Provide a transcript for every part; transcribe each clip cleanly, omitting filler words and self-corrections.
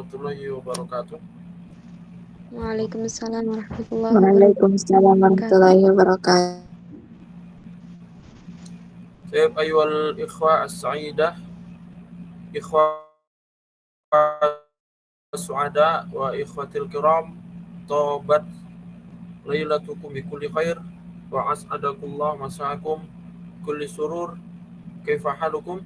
warahmatullahi wabarakatuh. Waalaikumsalam warahmatullahi Waalaikumsalam wabarakatuh. warahmatullahi wabarakatuh. Baik, ayuhal ikhwah as-sa'idah, ikhwah as-su'ada wa ikhwatil kiram, tobat lailatukum bikulli khair wa as'adakullah masa'akum kulli surur. Kaifa halukum?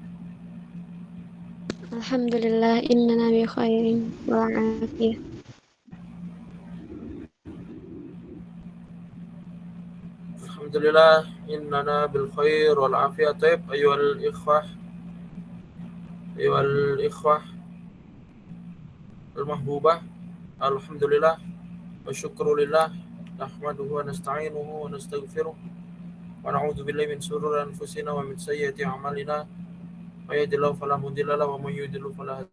Alhamdulillah innana bi khairin wa afiyah. Alhamdulillah innana bil khair wal afiyah. Taib ayuhal ikhwah al mahbubah. Alhamdulillah wa syukrulillah, nahmaduhu wa nasta'inuhu wa nastaghfiruh wa na'udzu billahi min shururi anfusina wa min sayyiati a'malina. May yahdihillahu fala mudilla lahu wa may yudlil fala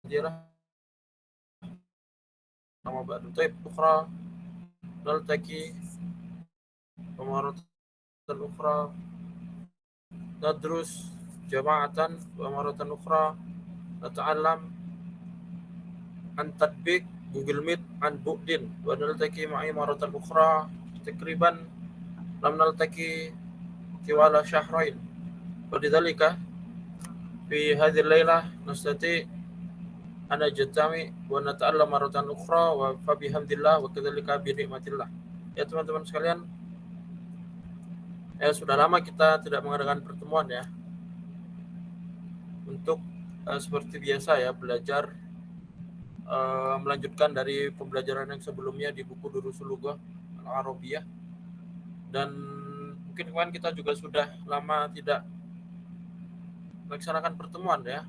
hadiya lahu. Amma ba'du. Taib ukhra naltaqi wa maratan ukhra nadrus jama'atan wa maratan ukhra nata'allam an tatbiq Google Meet an bu'din wa naltaqi ma'i maratan ukhra takriban lam naltaqi tiwala syahrain. Wa lidzalika fi hadhihi al-lailah nastati ana jatami wa nata'allam maratan ukhra wa fa bihamdillah wa kadzalika bi nikmatillah. Ya teman-teman sekalian, sudah lama kita tidak mengadakan pertemuan ya. Untuk seperti biasa ya, belajar melanjutkan dari pembelajaran yang sebelumnya di buku Durusul Lughah Al-Arabiyah. Dan mungkin kemarin kita juga sudah lama tidak melaksanakan pertemuan ya.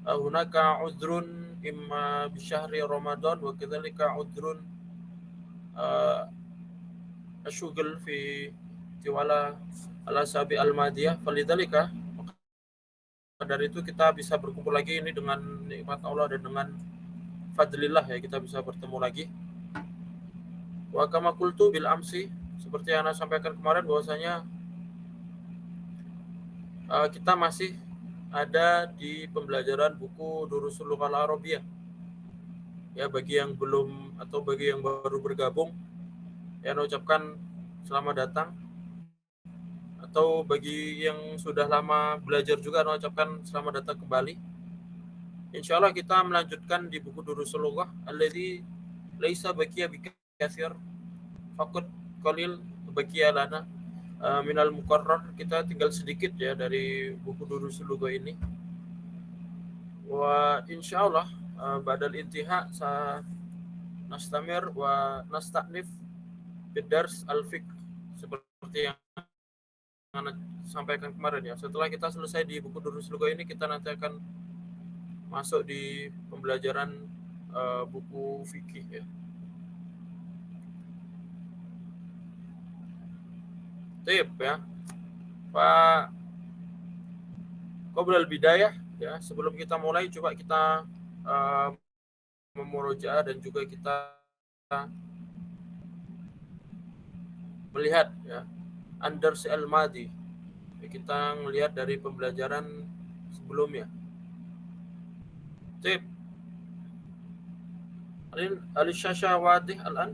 Hunaka udhrun imma bi syahri Ramadan wa kadzalika udhrun asyughul fi tiwala al-asabi al-madiyah. Falidzalika dari itu kita bisa berkumpul lagi ini dengan nikmat Allah dan dengan fadlillah ya, kita bisa bertemu lagi. Wa kama qultu bil amsi, seperti yang Ana sampaikan kemarin bahwasanya kita masih ada di pembelajaran buku Durusul Lughah Al-Arabiyah. Ya, bagi yang belum atau bagi yang baru bergabung, ya Ana ucapkan selamat datang. Atau bagi yang sudah lama belajar juga Ana ucapkan selamat datang kembali. Insyaallah kita melanjutkan di buku Durusul Lughah alladzi laisa baqiya bikatsir faqad qalil baqiya lana minal muqarrar. Kita tinggal sedikit ya dari buku Durusul Lughah ini. Wa insyaallah ba'dal intiha sa nastamir wa nasta'nif bidars al-fiqh seperti yang Anda sampaikan kemarin ya. Setelah kita selesai di buku Durusul Lughah ini, kita nanti akan masuk di pembelajaran buku fikih ya. Tip ya. Pak Qoblal bidayah ya, sebelum kita mulai coba kita memurojaah dan juga kita melihat ya Andars al-Madi. Kita melihat dari pembelajaran sebelumnya. Tip. Al-Syasha wadih al-an?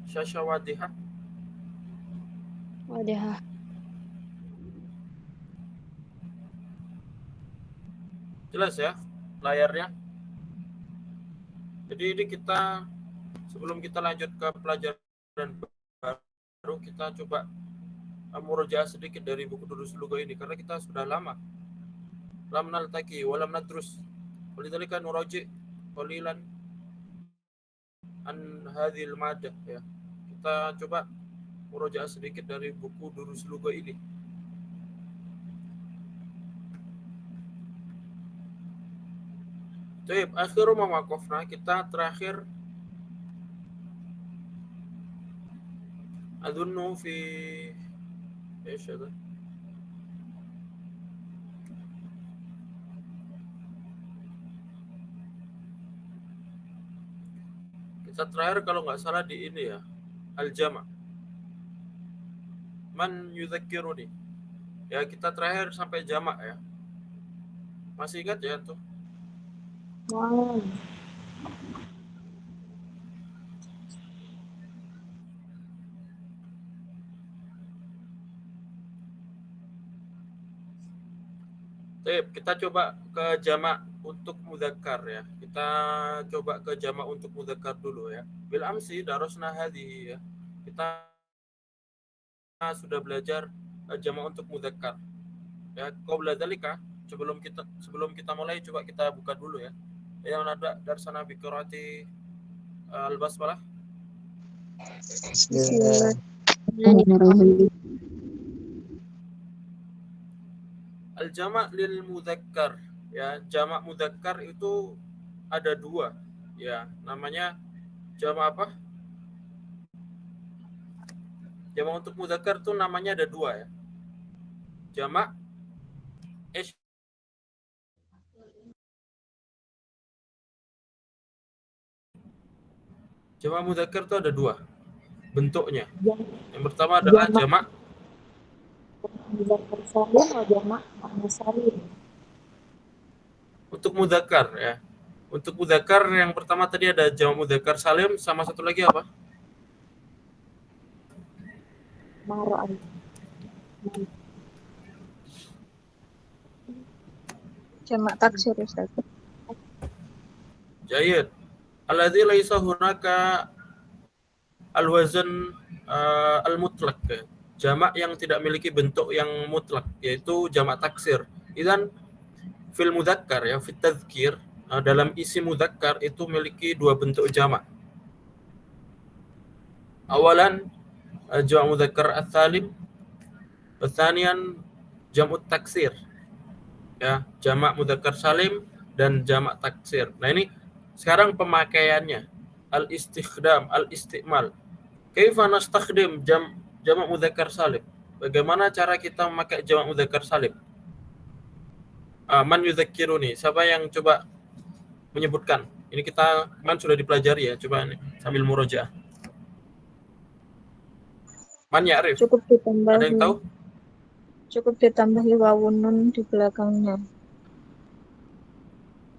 Syasha wadihah. Wadihah. Jelas ya layarnya. Jadi ini kita sebelum kita lanjut ke pelajaran baru, kita coba murojaah sedikit dari buku Durusul Lughah ini karena kita sudah lama lam naltaqi wa lam nadrus. Walidzalika nuraji qalilan an hadhil madah ya. Kita coba murojaah sedikit dari buku Durusul Lughah ini. Baik, akhiru ma waqafna, kita terakhir adunnu fi ايش هذا؟ Kita terakhir kalau nggak salah di ini ya, al-jama'. Man yudzakkiruni? Ya, kita terakhir sampai jamak ya. Masih ingat ya tuh? Wow. Baik, kita coba ke jamak untuk mudzakkar ya. Kita coba ke jamak untuk mudzakkar dulu ya. Bil amsi darasna hadhihi ya. Kita sudah belajar jamak untuk mudzakkar. Ya, qabla dzalika sebelum kita mulai coba kita buka dulu ya. Yang ada darsana bi qiraati al-basmalah. Bismillahirrahmanirrahim. Al-jama' lil mudzakkar ya, jamak mudzakkar itu ada dua ya, namanya jamak apa? Jamak untuk mudzakkar tuh namanya ada dua ya. Jamak jamak mudzakkar tuh ada dua bentuknya. Yang pertama adalah jamak Mudzakkar salim atau jamak muannas salim? untuk mudzakkar ya. Untuk mudzakkar yang pertama tadi ada jamak mudzakkar salim, sama satu lagi apa? Mar'an. Jamak taksir Ustaz. Jayid. Alladzi laisa hunaka al-wazn al-mutlaq. Jamak yang tidak memiliki bentuk yang mutlak, yaitu jamak taksir. Idzan fil mudzakkar ya, fit tadzkir, dalam isi mudzakkar itu memiliki dua bentuk jamak. Awalan jamak mudzakkar ats-salim, tsaniyan jam'ut taksir. Ya, jamak mudzakkar salim dan jamak taksir. Nah, ini sekarang pemakaiannya. Al-istikhdam, al-istimal. Kaifa nastakhdim jamak mudzakkar salim? Bagaimana cara kita memakai jamak mudzakkar salim? Man yudzakkiruni? Siapa yang coba menyebutkan? Ini kita kan sudah dipelajari ya, coba nih, sambil murojaah. Man ya'rif? Cukup ditambahi. Ada yang tahu? Cukup ditambahi wawun nun di belakangnya.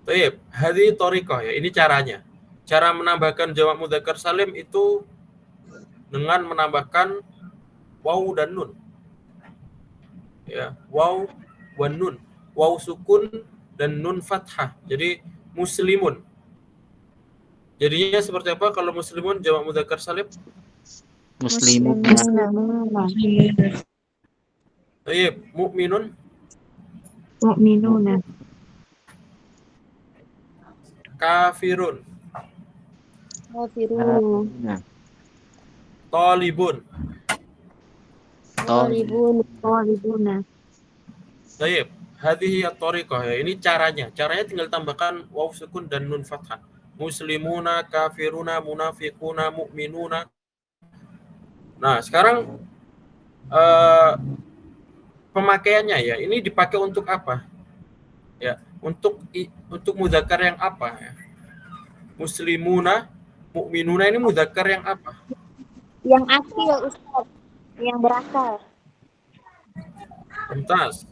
Baik, hadhi thariqah ya, ini caranya. Cara menambahkan jamak mudzakkar salim itu dengan menambahkan waw dan nun. Ya, waw wan nun. Waw sukun dan nun fathah. Jadi muslimun. Jadinya seperti apa kalau muslimun jamak mudzakkar salim? Muslimun. Baik, mukminun. Mu'minuna. Kafirun. Kafirun. Talibun. Talibuna. Baik, hadhihi at-thariqah ya. Ini caranya. Caranya tinggal tambahkan waw sukun dan nun fathah. Muslimuna, kafiruna, munafiquna, mu'minuna. Nah, sekarang pemakaiannya ya. Ini dipakai untuk apa? Ya, untuk mudzakkar yang apa ya? Muslimuna, mu'minuna ini mudzakkar yang apa? Yang akil Ustaz. Yang berakal. Tuntas.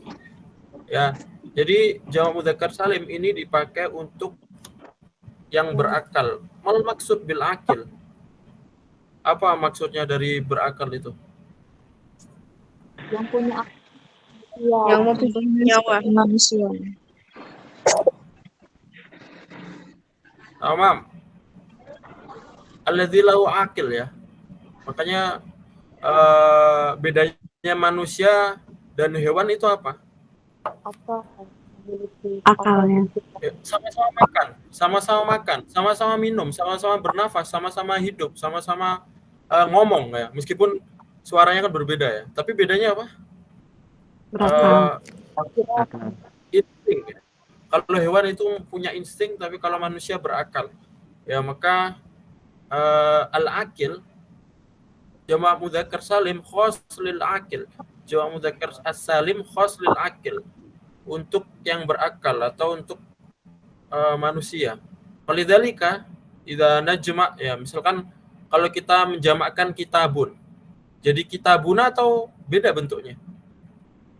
Ya. Jadi jamak mudzakkar salim ini dipakai untuk yang berakal. Mal maksud bil akil? Apa maksudnya dari berakal itu? Yang punya akal. Ya, Yang mempunyai nyawa. manusia. Tamam. Alladzi lahu akil ya. Makanya bedanya manusia dan hewan itu apa? Apa? Akalnya. Ya, sama-sama makan, sama-sama minum, sama-sama bernafas, sama-sama hidup, sama-sama ngomong ya. Meskipun suaranya kan berbeda ya. Tapi bedanya apa? Berakal. Insting. Ya. Kalau hewan itu punya insting, tapi kalau manusia berakal. Ya, maka al-akil jamak mudzakkar salim khas lil akil. Jamak mudzakkar as-salim khas lil akil. Untuk yang berakal atau untuk manusia. Walidzalika idza najma ya, misalkan kalau kita menjamakkan kitabun. Jadi kitabuna atau beda bentuknya?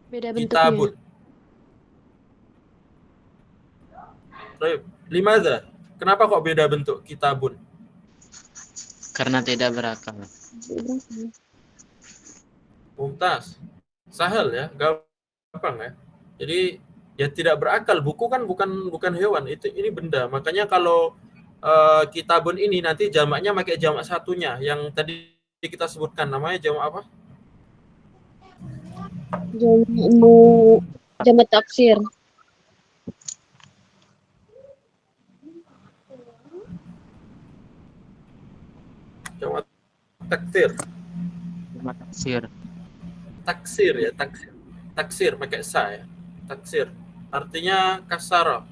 Beda bentuknya. kitabun. Baik, limadha? Kenapa kok beda bentuk kitabun? Karena tidak berakal. Mumtaz. Sahel ya, gampang ya. Jadi ya tidak berakal. Buku kan bukan hewan, ini benda. Makanya kalau kitabun ini nanti jamaknya pakai jamak satunya yang tadi kita sebutkan, namanya jamak apa? Jamak taksir. Jamak taksir. Jamak taksir. Taksir ya, taksir. Taksir pakai sa ya. Taksir. Artinya kasara.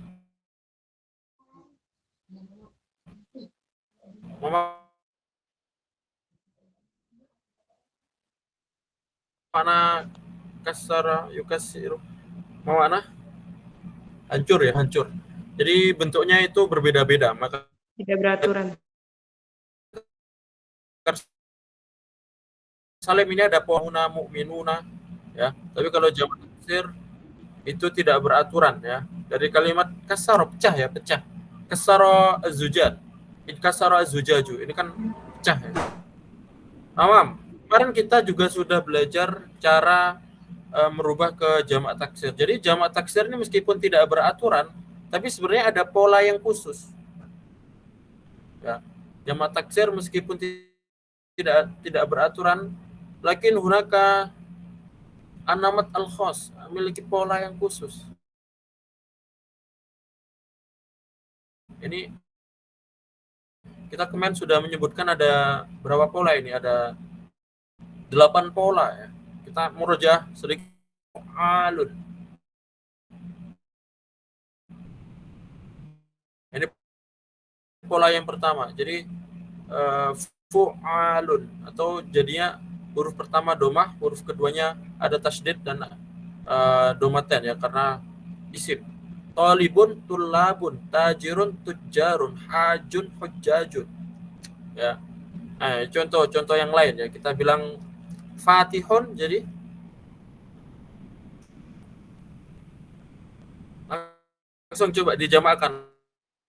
Mana kasara yukasiru. Mana? Hancur ya, hancur. Jadi bentuknya itu berbeda-beda. Maka Tidak beraturan. salim ini ada pohuna mu'minuna ya. Tapi kalau jamak taksir itu tidak beraturan ya. Dari kalimat kasara, pecah ya, pecah. Kasara az-zujaj. Kasara az-zujaju. Ini kan pecah ya. Tamam. Kemarin kita juga sudah belajar cara merubah ke jamak taksir. Jadi jamak taksir ini meskipun tidak beraturan, tapi sebenarnya ada pola yang khusus. Ya. Jamak taksir meskipun tidak beraturan, lakin hunaka anamat al-khas, memiliki pola yang khusus. Ini kita kemarin sudah menyebutkan ada berapa pola ini? Ada 8 pola ya. Kita murjah sedikit. Alun. Ini pola yang pertama. Jadi fu'alun atau jadinya huruf pertama domah, huruf keduanya ada tasydid dan domaten ya karena isim. Talibun, tulabun, tajirun, tujarun, hajun, hujjajun. Ya. Contoh yang lain ya. Kita bilang Fatihun jadi langsung coba dijamakkan.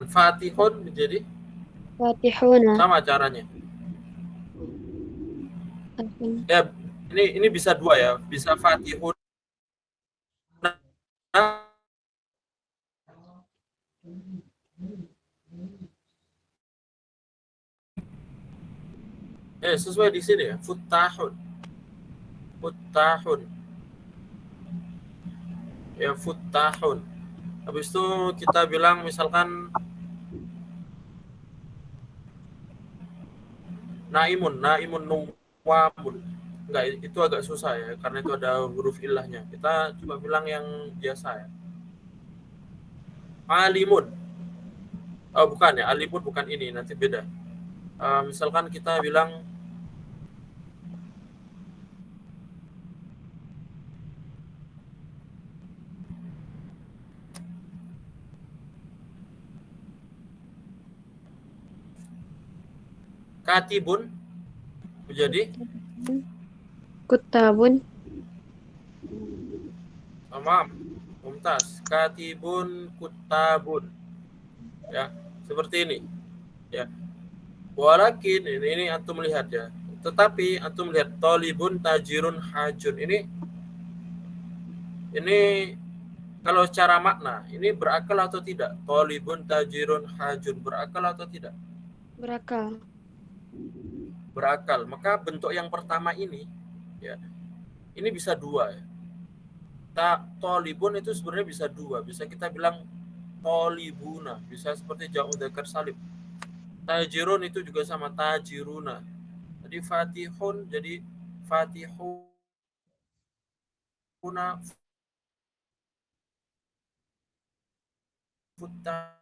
Fatihun menjadi Fatihuna. sama caranya. Ya, ini bisa dua ya, bisa Fatihun. Sesuai di sini ya, Futtahun. Futtahun. Ya, Futtahun. Habis itu kita bilang misalkan Naimun Nuwamun. Enggak, itu agak susah ya, karena itu ada huruf ilahnya. Kita coba bilang yang biasa ya. Alimun. Oh, bukan ya, alimun bukan ini, nanti beda. Misalkan kita bilang katibun menjadi Kutabun. Tamam. Mumtaz. Katibun kutabun. Ya, seperti ini. Ya. Walakin ini antum lihat ya. Tetapi antum lihat talibun tajirun hajun. Ini kalau secara makna ini berakal atau tidak? Talibun tajirun hajun berakal atau tidak? Berakal. Berakal. Maka bentuk yang pertama ini ya. Ini bisa dua ya. Talibun itu sebenarnya bisa dua. Bisa kita bilang talibuna, bisa seperti jamak mudzakkar salim. Tajirun itu juga sama tajiruna. Jadi fatihun jadi fatihuna, futtahun.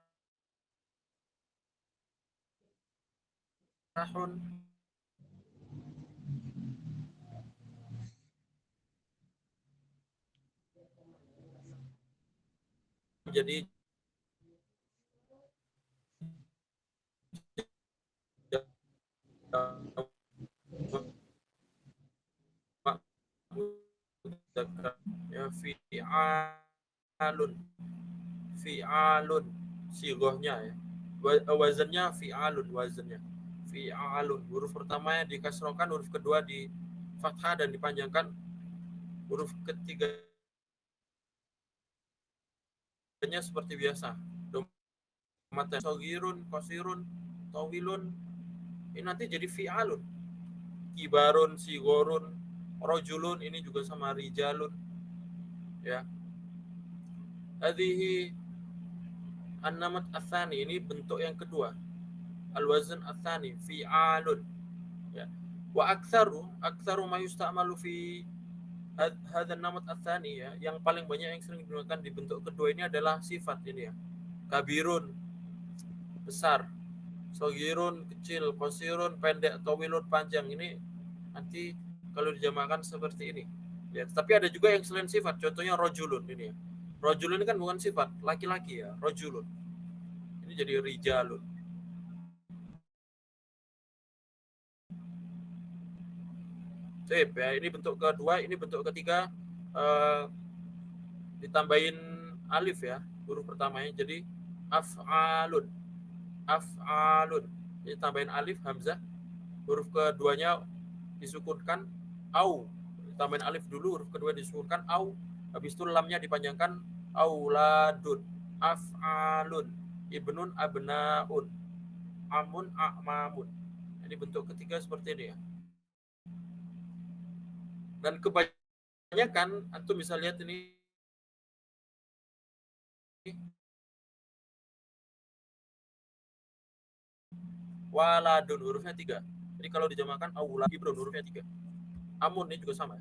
Jadi ya fi'alun sigohnya ya. Wazannya fi'alun, wazannya fi'alun. Huruf pertamanya dikasrohkan, huruf kedua di fathah dan dipanjangkan, huruf ketiganya seperti biasa. Domatan sogirun, kosirun, tawilun, ini nanti jadi fi'alun. Kibarun, sigorun, rojulun, ini juga sama rijalun ya. Hadhihi an-namat atsani, ini bentuk yang kedua. Al-wazn atsani fi'alun ya. Wa aktsaru ma yusta'malu fi hadha an-namat atsani ya, yang paling banyak yang sering digunakan di bentuk kedua ini adalah sifat ini ya. Kabirun besar, sogirun kecil, kosirun pendek, tawilun panjang. Ini nanti kalau dijamakan seperti ini ya. Tapi ada juga yang selain sifat, contohnya rojulun ini ya. Rojulun ini kan bukan sifat, laki-laki ya, rojulun. Ini jadi rijalun. Sip ya, ini bentuk kedua. Ini bentuk ketiga, ditambahin alif ya, huruf pertamanya jadi af'alun. Af'alun. Jadi tambahin alif, hamzah. Huruf keduanya disukunkan, au. Tambahin alif dulu, huruf kedua disukunkan, au. Habis itu lamnya dipanjangkan, auladun. Af'alun. Ibnun abnaun. Amun a'mamun. Ini bentuk ketiga seperti ini ya. Dan kebanyakan antum bisa lihat ini waladun, hurufnya 3. Jadi kalau dijamakan aula ibrun, hurufnya 3. Amun ini juga sama.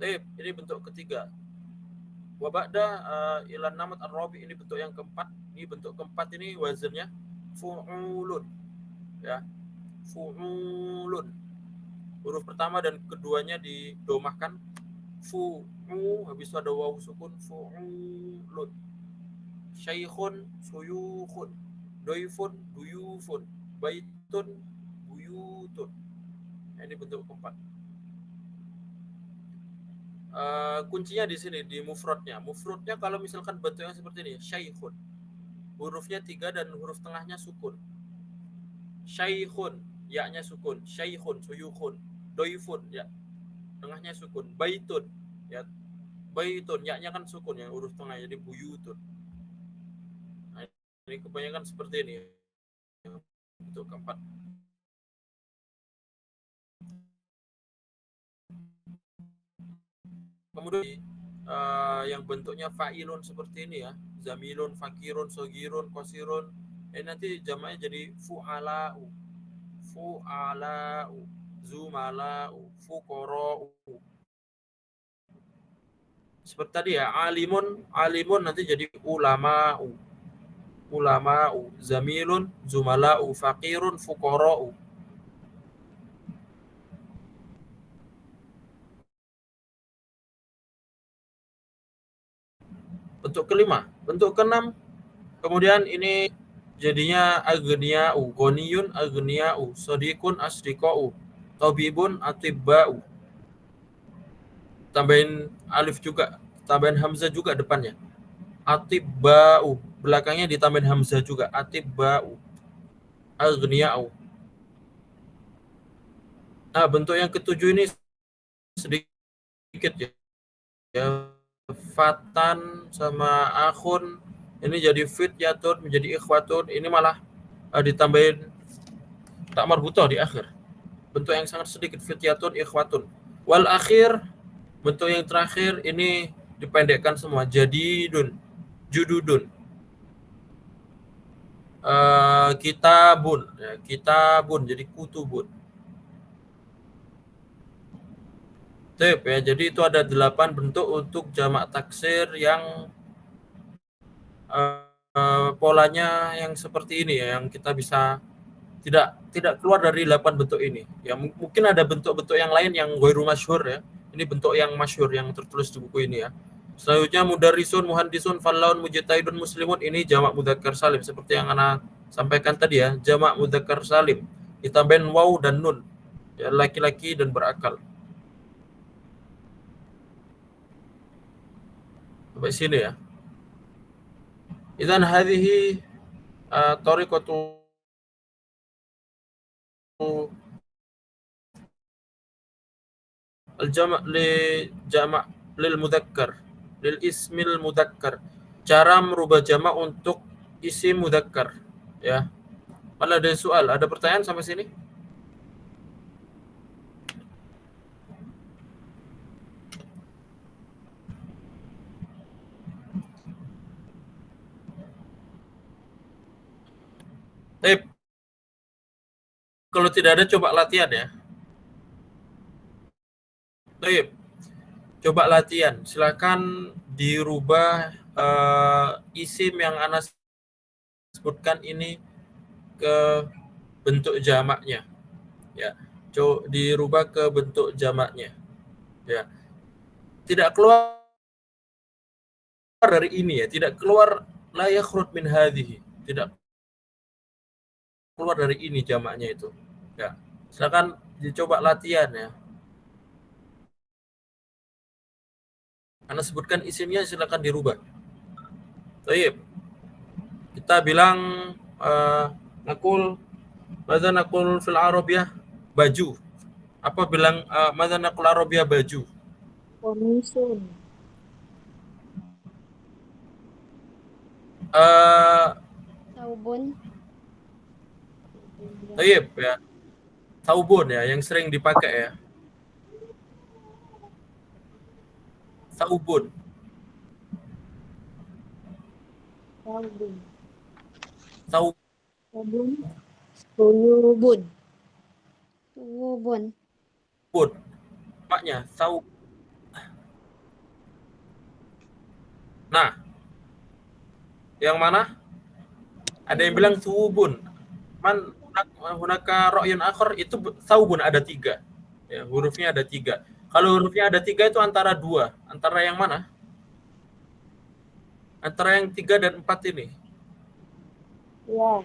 Ini bentuk ketiga. Wa ba'da ilan namat ar-rabi, ini bentuk yang keempat. Ini bentuk keempat, ini wazannya fu'ulun ya. Fu'ulun. Huruf pertama dan keduanya didomahkan, fu'u, habis itu ada waw sukun, fu'ulun. Syaikhun, suyukhun, doifun, duyufun, baitun, buyutun. Ini bentuk keempat. Kuncinya di sini, di mufradnya. Mufradnya kalau misalkan bentuknya seperti ini, syaikhun, hurufnya 3 dan huruf tengahnya sukun. Syaikhun, ya-nya sukun. Syaikhun, suyukhun. Doifun, ya, tengahnya sukun. Baitun, ya, baitun, ya-nya kan sukun ya, huruf tengah jadi buyutun. Nah, ini kebanyakan seperti ini untuk keempat. Kemudian yang bentuknya fa'ilun seperti ini ya, zamilun, fakirun, sogirun, kosirun, ini nanti jamaknya jadi fu'ala'u, fu'ala'u, zumala'u, fuqara'u. Seperti tadi ya, alimun, alimun nanti jadi ulama'u, ulama'u, zamilun, zumala'u, fakirun, fuqara'u. Bentuk kelima. Bentuk keenam, kemudian ini jadinya aghniya'u, ghaniyun, aghniya'u, sadiqun, asdiqa'u, tabibun, atibba'u. Tambahin alif juga, tambahin hamzah juga depannya. Atibba'u, belakangnya ditambahin hamzah juga, atibba'u, aghniya'u. Nah, bentuk yang ketujuh ini sedikit ya. Fatan sama akhun, ini jadi fityatun, menjadi ikhwatun. Ini malah ditambahin tak marbutoh di akhir. Bentuk yang sangat sedikit, fityatun, ikhwatun. Wal akhir, bentuk yang terakhir ini dipendekkan semua, jadidun, jududun. Kitabun, ya, kitabun jadi kutubun. Ya, jadi itu ada 8 bentuk untuk jamak taksir yang polanya yang seperti ini ya, yang kita bisa tidak keluar dari 8 bentuk ini. Ya, mungkin ada bentuk-bentuk yang lain yang ghairu masyhur ya. Ini bentuk yang masyhur yang tertulis di buku ini ya. Selanjutnya mudarrisun, muhandisun, fallaun, mujtahidun, muslimun, ini jamak mudzakkar salim seperti yang ana sampaikan tadi ya, jamak mudzakkar salim ditambahin waw dan nun. Ya, laki-laki dan berakal. Sampai sini ya. Idzan hadhihi tariqatu al-jama' lil mudzakkar, lil ismil mudzakkar. Cara merubah jamak untuk isim mudzakkar, ya. Mana ada soal? Ada pertanyaan sampai sini? Baik. Kalau tidak ada, coba latihan ya. Baik. Coba latihan. Silakan dirubah isim yang Ana sebutkan ini ke bentuk jamaknya. Ya. Dirubah ke bentuk jamaknya. Ya. Tidak keluar dari ini ya, tidak keluar la yakhruj min hadhihi. Tidak keluar dari ini jamaknya itu. Ya. Silakan dicoba latihan ya. Anda sebutkan isimnya, silakan dirubah. Baik. Kita bilang madza naqul fil arabiyah baju. Apa bilang madza naqul arabiyah baju? Komisun. Saubun. Baik ya. Saubun ya, yang sering dipakai ya. Saubun. Saubun. Saubun. Tuyubun. Tuwubun. Maknya saub. Nah, yang mana? Ada yang bilang suubun. Man hunaka ra'yun akhar, itu saubun ada 3. Ya, hurufnya ada 3. Kalau hurufnya ada 3 itu antara 2. Antara yang mana? Antara yang 3 dan 4 ini. Ya.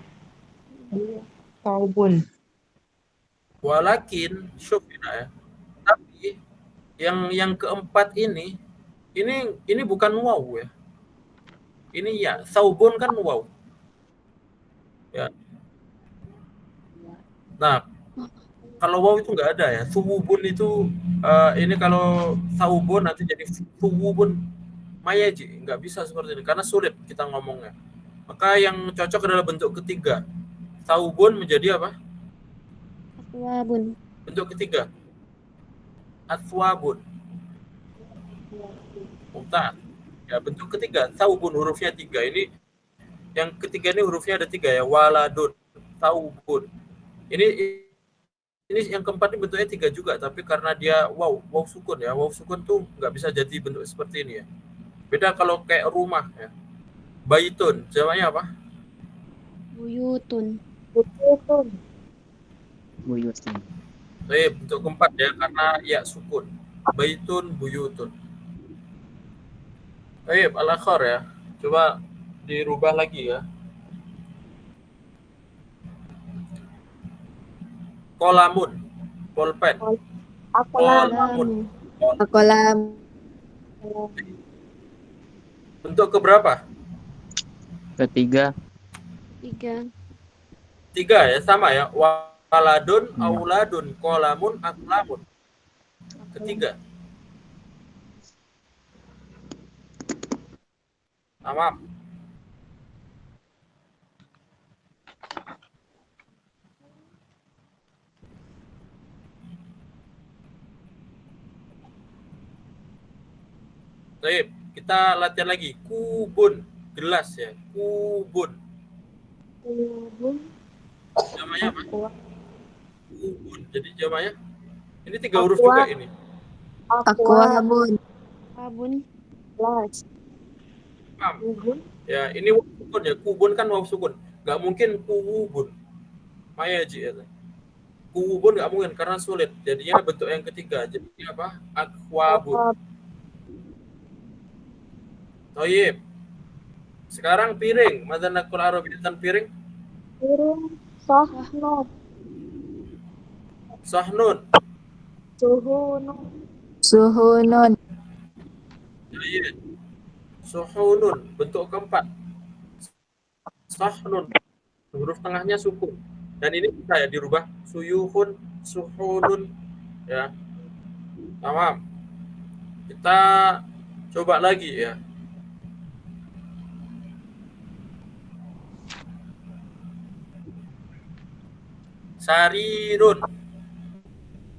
Saubun. Walakin syuf ya. Tapi yang keempat ini bukan waw ya. Ini ya, saubun kan waw. Ya. Nah, kalau waw itu nggak ada ya. Suwubun itu ini kalau saubun nanti jadi suwubun mayaji, nggak bisa seperti ini karena sulit kita ngomongnya. Maka yang cocok adalah bentuk ketiga. Saubun menjadi apa? Aswabun. Bentuk ketiga. Aswabun. Mumtaz. Ya, bentuk ketiga. Saubun hurufnya 3. Ini yang ketiga ini hurufnya ada 3 ya. Waladun. Saubun. Ini yang keempat ini bentuknya 3 juga, tapi karena dia waw sukun ya. Waw sukun tuh nggak bisa jadi bentuk seperti ini ya. Beda kalau kayak rumah ya. Baitun, jamaknya apa? Buyutun. Buyutun. Buyutun. Bentuk keempat ya, karena ya sukun. Baitun, buyutun. Al-akhar ya. Coba dirubah lagi ya. Kolamun, polpen. Kolamun. Akolam. Bentuk keberapa? Ketiga. 3. 3 ya, sama ya. Waladun, auladun, kolamun, aklamun. Ketiga. Tamam. Baik, kita latihan lagi. Kubun, gelas ya. Kubun. Tuyubun. Namanya apa? Kubun. Jadi jamaknya ini 3 huruf juga ini. Akwabun. Abun. Las. Paham? Kubun. Ya, ini waw sukun ya. Kubun kan waw sukun. Nggak mungkin kuwubun. Mayaji ya. Kuwubun nggak mungkin karena sulit. Jadinya bentuk yang ketiga. Jadinya apa? Akwabun. Toyib. Sekarang piring. Madzan naqul arabiyatan piring? Piring. Sahnun. Sahnun. Suhunun. Suhunun. Toyib. Suhunun, bentuk keempat. Sahnun, huruf tengahnya sukun. Dan ini bisa ya dirubah suyuhun, suhunun, ya. Tamam. Kita coba lagi ya. Sarirun.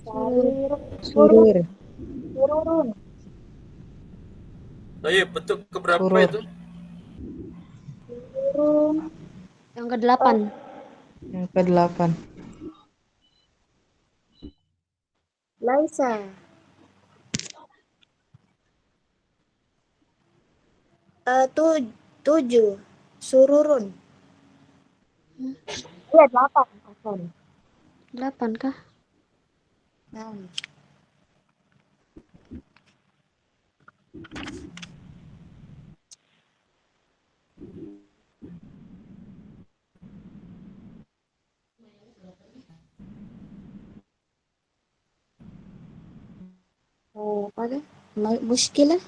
Sarirun. Surur. Sururun. Oh iya, bentuk keberapa Surur. itu? Sururun. Yang ke-8. Yang ke-8. Laisa. Tujuh. Sururun. Iya, 8. Afwan. 8 kah? Nah. Apa dah? Muskilah.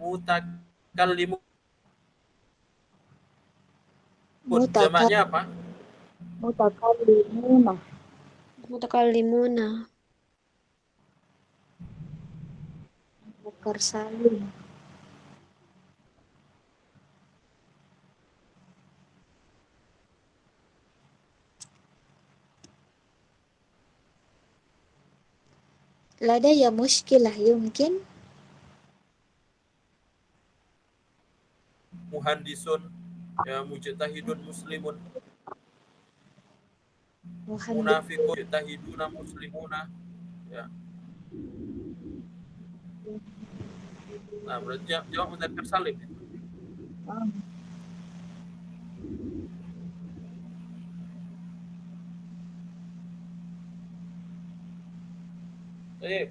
Mutakallimun. Mutakal- Jamaknya apa? Mutakallimuna. Mutakallimuna. Mukar salim. Ladaya muskilah yumkin. Muhandisun, ya, mujtahidun muslimun, munafiqun, mujtahiduna muslimuna, ya. Nah, berarti jawab mudzakkar salim. Baik.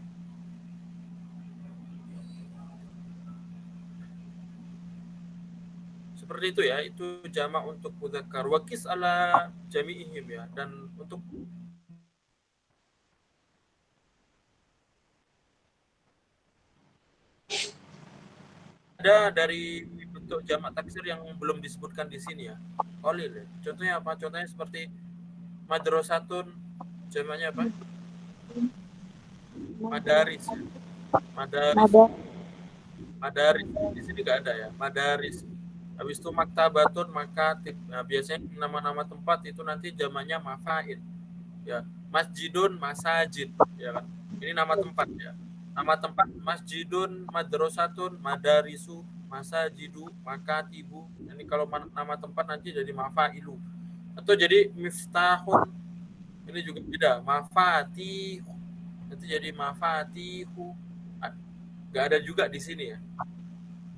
Seperti itu ya, itu jamak untuk mudzakkar. Wakis ala jami'ihim ya, dan untuk ada dari bentuk jamak taksir yang belum disebutkan di sini ya. Qalil ya. Contohnya apa? Contohnya seperti madrasatun, jamaknya apa? Madaris. Madaris. Di sini nggak ada ya. Madaris. Habis itu maktabatun, makatib. Nah, biasanya nama-nama tempat itu nanti jamaknya mafail. Ya. Masjidun, masajid, ya kan? Ini nama tempat ya. Nama tempat masjidun, madrasatun, madarisu, masajidu, makatibu. Ini kalau nama tempat nanti jadi mafailu. Atau jadi miftahun. Ini juga beda. Mafatihu. Nanti jadi mafatihu. Nggak ada juga di sini ya.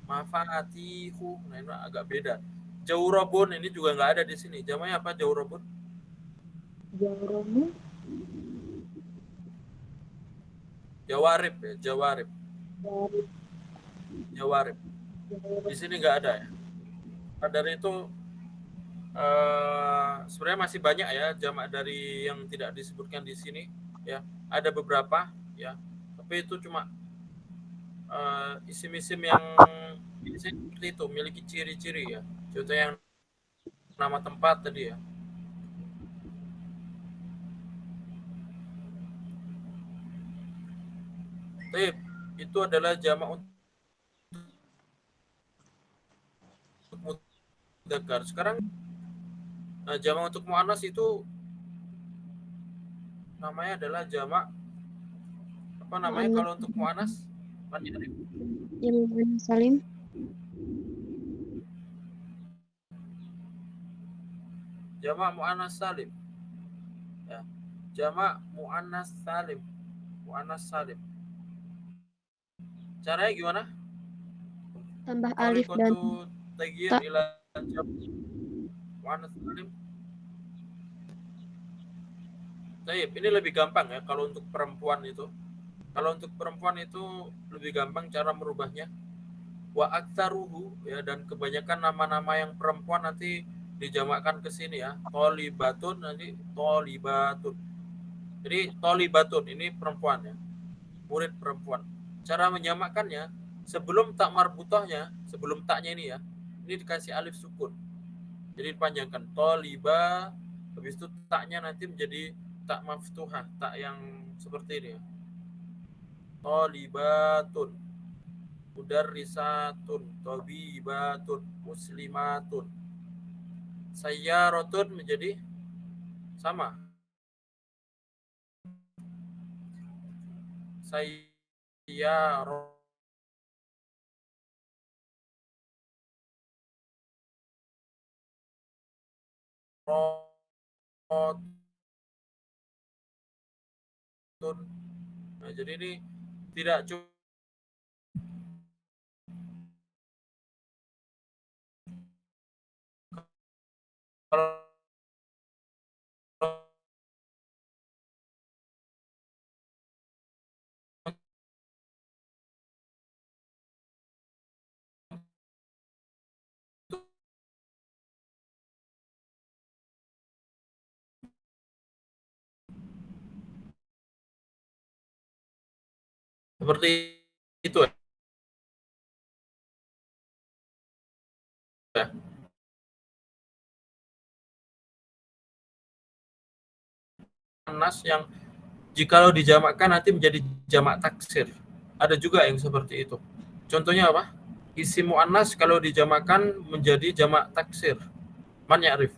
Mafatihu. Nah, ini agak beda. Jaurabun ini juga nggak ada di sini. Jamaknya apa jaurabun? Jaurabun. Jawarib ya, jawarib. Di sini nggak ada ya. Dari itu sebenarnya masih banyak ya jamak dari yang tidak disebutkan di sini ya. Ada beberapa ya, tapi itu cuma isim-isim yang seperti itu, memiliki ciri-ciri ya. Contoh yang nama tempat tadi ya. Itu adalah jamak untuk mudzakkar. Sekarang jamak untuk muannas itu namanya adalah jamak apa namanya Muannas. kalau untuk muannas? Yang muannas salim. Jamak muannas salim. Ya. Jamak muannas salim. Muannas salim. Caranya gimana? Tambah alif dan ta ila muannas salim. Taib, ini lebih gampang ya kalau untuk perempuan itu. Kalau untuk perempuan itu lebih gampang cara merubahnya. Wa aktsaruhu ya, dan kebanyakan nama-nama yang perempuan nanti dijamakkan ke sini ya. Tholibatun nanti tholibatun. Jadi tholibatun ini perempuan ya. Murid perempuan. Cara menyamakannya sebelum tak marbutahnya, sebelum taknya ini ya. Ini dikasih alif sukun. Jadi dipanjangkan tholiba, habis itu taknya nanti menjadi tak maftuhah, tak yang seperti ini ya. Tholibatun, mudarrisatun, tabibatun, muslimatun. Sayyaratun menjadi sama. Sayyaratun. Nah, jadi ini tidak cuma seperti itu ya. Nas yang jikalau dijamakkan nanti menjadi jamak taksir. Ada juga yang seperti itu. Contohnya apa? Isim muannas kalau dijamakkan menjadi jamak taksir. Man ya'rif?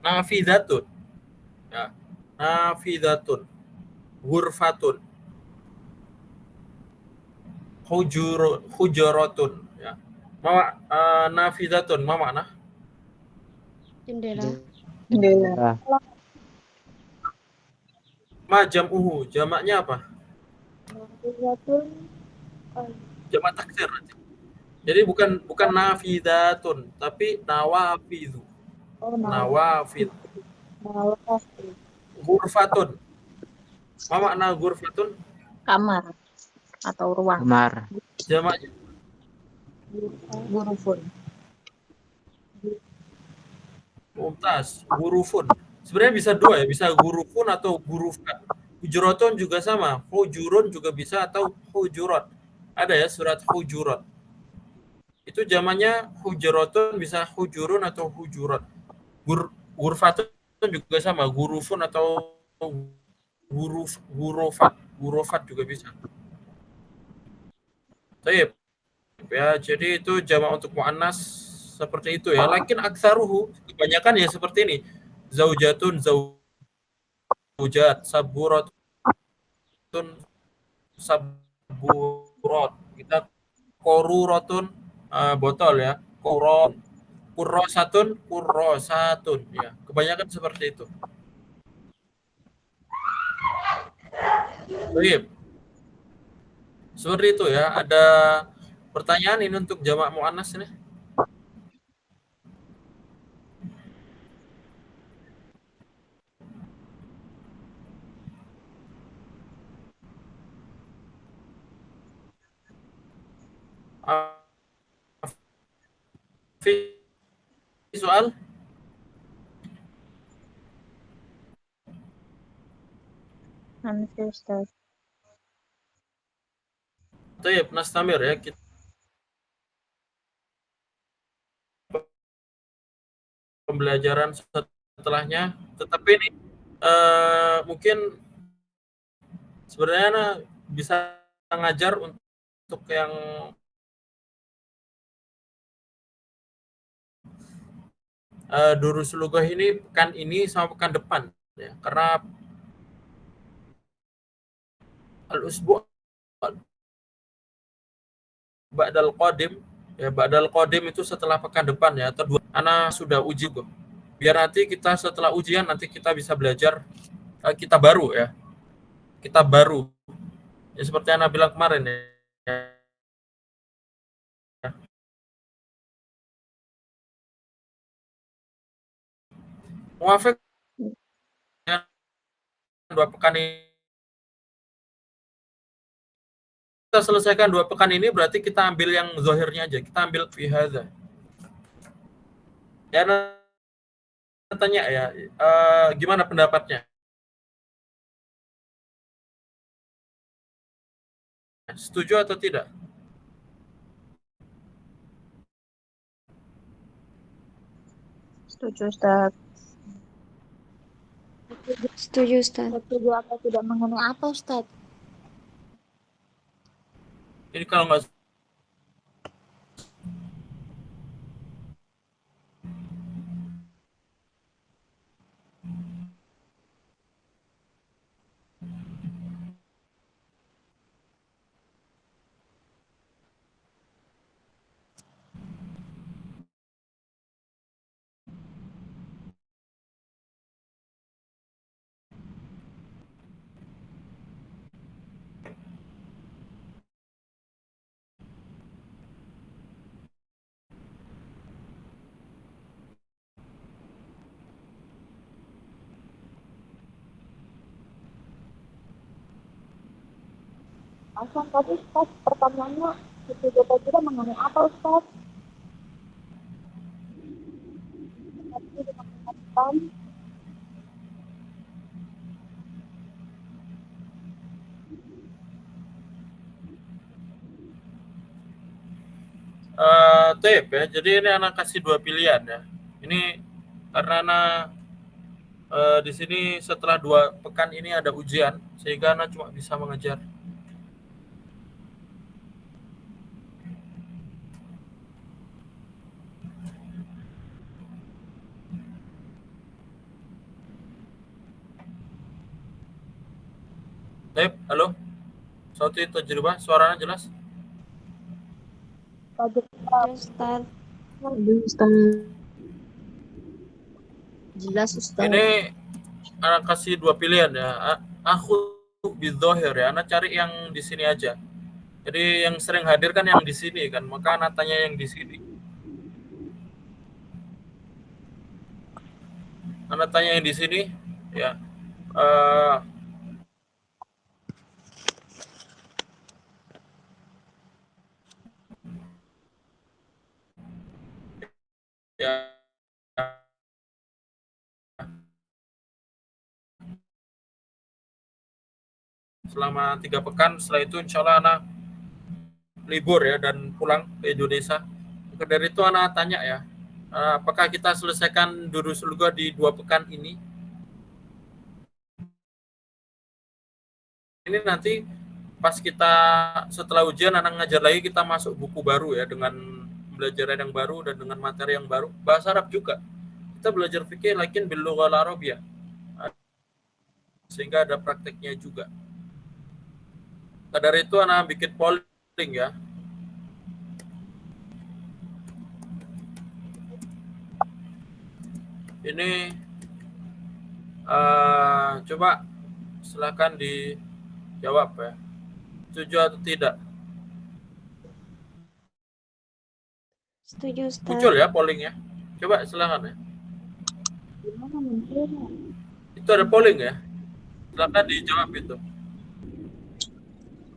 Nafidatun. Ya. Nafidatun. Ghurfatun. Hujuratun. Ya. Mama nafidatun, ma makna? Jendela. Jendela. Ma jam'uhu, jamaknya apa? Nafizatun. Jamak taksir. Jadi bukan nafidatun, tapi nawafidhu. Oh, Nawafidh. nawafil. Ghurfatun. Ma makna ghurfatun? Kamar atau ruang. Kamar. Jamaknya Gurufun. mumtaz. Hurufun. Sebenarnya bisa dua ya, bisa hurufun atau hurufat. Hujuratun juga sama, hujurun juga bisa atau hujurat. Ada ya surat hujurat. Itu zamannya hujuratun bisa hujurun atau hujurat. Hurfatun juga sama, hurufun atau hurufat juga bisa. Baik. Ya, jadi itu jamak untuk muannas seperti itu ya. Lakin aktsaruhu, kebanyakan ya seperti ini. Zaujatun, zaujat, saburatun, saburat. Kita koruratun, botol ya. Koron, kurrosatun, kurrosatun ya. Kebanyakan seperti itu. Baik. Seperti itu ya. Ada pertanyaan ini untuk jamak muannas ini? في soal? Nanti Ustaz. Baik, nastamir ya. Kita pembelajaran setelahnya. Tetapi ini mungkin sebenarnya bisa ngajar untuk yang Durus Lugah ini pekan ini sama pekan depan ya. Karena al-usbu' ba'dal qadim ya, ba'dal qadim itu setelah pekan depan ya, atau ana sudah uji kok. Biar nanti kita setelah ujian nanti kita bisa belajar kita baru ya. Kita baru. Ya seperti ana bilang kemarin ya. Muafik ya, 2 pekan ini. Kita selesaikan 2 pekan ini berarti kita ambil yang zahirnya aja. Kita ambil fi hadza. Ya, tanya ya, gimana pendapatnya? Setuju atau tidak? Setuju, Ustaz. Setuju, Ustaz. Setuju atau tidak mengenai apa, Ustaz? Ini kalau nggak Asal tadi, Ustaz, pertanyaannya setuju atau tidak mengenai apa, Ustaz? Tadi dengan Tip ya. Jadi ini anak kasih 2 pilihan ya. Ini karena anak di sini setelah 2 pekan ini ada ujian sehingga anak cuma bisa mengejar. Tip, halo. Sauti tajribah, suaranya jelas? Ustaz. Jelas, Ustaz. Ini anak kasih 2 pilihan ya. Aku bidzahir ya. Anak cari yang di sini aja. Jadi yang sering hadir kan yang di sini kan. Maka anak tanya yang di sini. Anak tanya yang di sini ya. Ya. Selama 3 pekan, setelah itu insya Allah anak libur ya dan pulang ke Indonesia. Maka dari itu anak tanya ya, apakah kita selesaikan Durusul Lugah di 2 pekan ini? Ini nanti pas kita setelah ujian anak ngajar lagi, kita masuk buku baru ya, dengan pembelajaran yang baru dan dengan materi yang baru. Bahasa Arab juga. Kita belajar fikih lakin bil lughal arabiyah. Sehingga ada prakteknya juga. Dari itu anak bikin polling ya. Ini coba silakan dijawab ya. Setuju atau tidak? Setuju, Ustaz. Muncul ya pollingnya. Coba silakan ya. gimana munculnya? Itu ada polling ya. Silakan dijawab itu.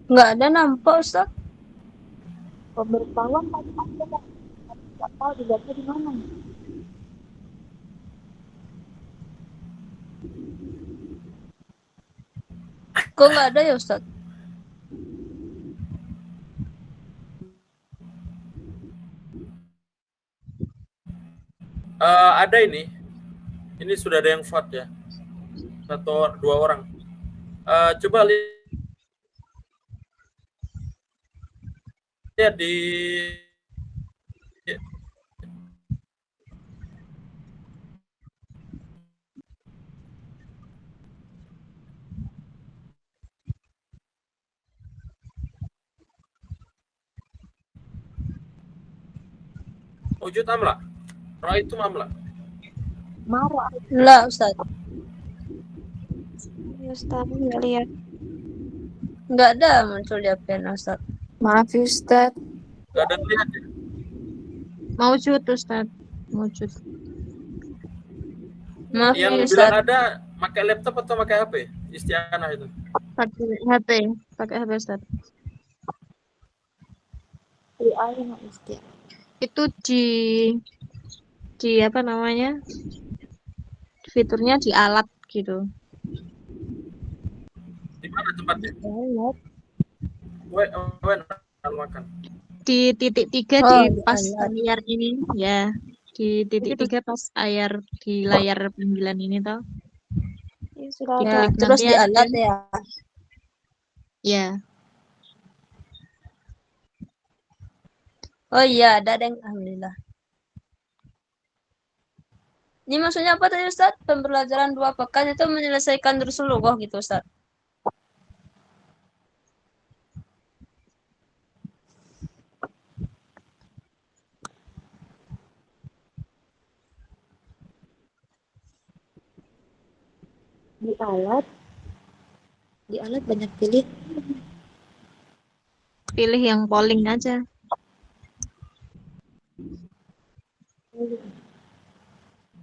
Nggak ada nampak, Ustaz. Pemberitahuan tadi ada, Pak. Tapi nggak tahu dilihatnya di mana. Kok nggak ada ya, Ustaz? Ada ini. Ini sudah ada yang vote ya. 1-2 orang. Coba lihat di wujud amla. Ra'aitum amla. Marah. Nggak, Ustaz. Ya, Ustaz, nggak lihat. Nggak ada muncul di HP Ustaz. Maaf ya, Ustaz. Gak ada lihat ya. Mawjud, Ustaz. Mawjud. Maaf Yang nih bilang Ustaz. ada pakai laptop atau pakai HP? Istianah itu. Pakai HP. Pakai HP Ustaz. Di air nggak mesti. Itu di apa namanya? Fiturnya di alat gitu. Di mana tempatnya? Alat. Wen, makan. Di titik 3 di Oh, di pas alat. layar ini ya. Di titik 3 pas di layar panggilan ini toh. Ya, sudah Ya, ada. Diklik terus nanti di ada alat ya. ya. Oh iya, ada yang alhamdulillah. Ini maksudnya apa tadi Ustaz? Pembelajaran 2 pekan itu menyelesaikan Darusulughah gitu Ustaz. Di alat. Di alat banyak pilih. Pilih yang polling aja.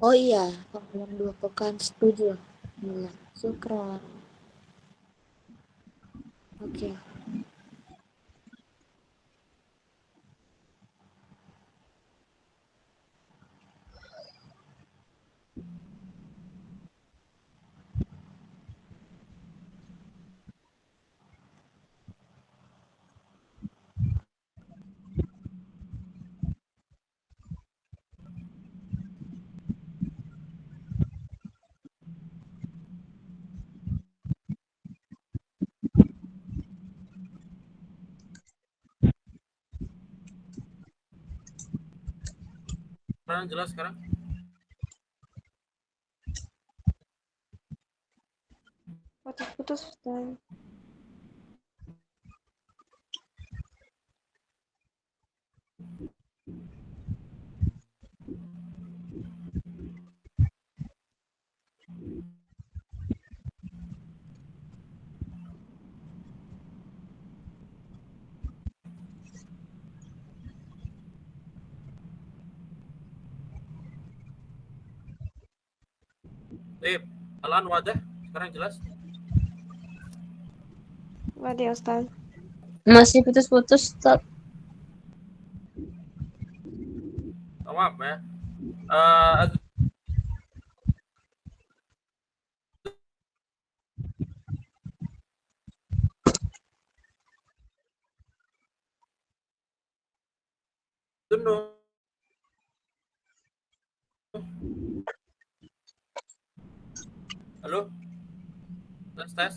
Oh iya, pembelajaran 2 pekan setuju. Iya, syukran. Oke. Sekarang jelas sekarang? Putus-putus Ustaz. Alan wadah sekarang jelas? Waduh Ustaz. Masih putus-putus Ustaz. Oh, maaf ya. Eh, Dunu. Halo? Tes.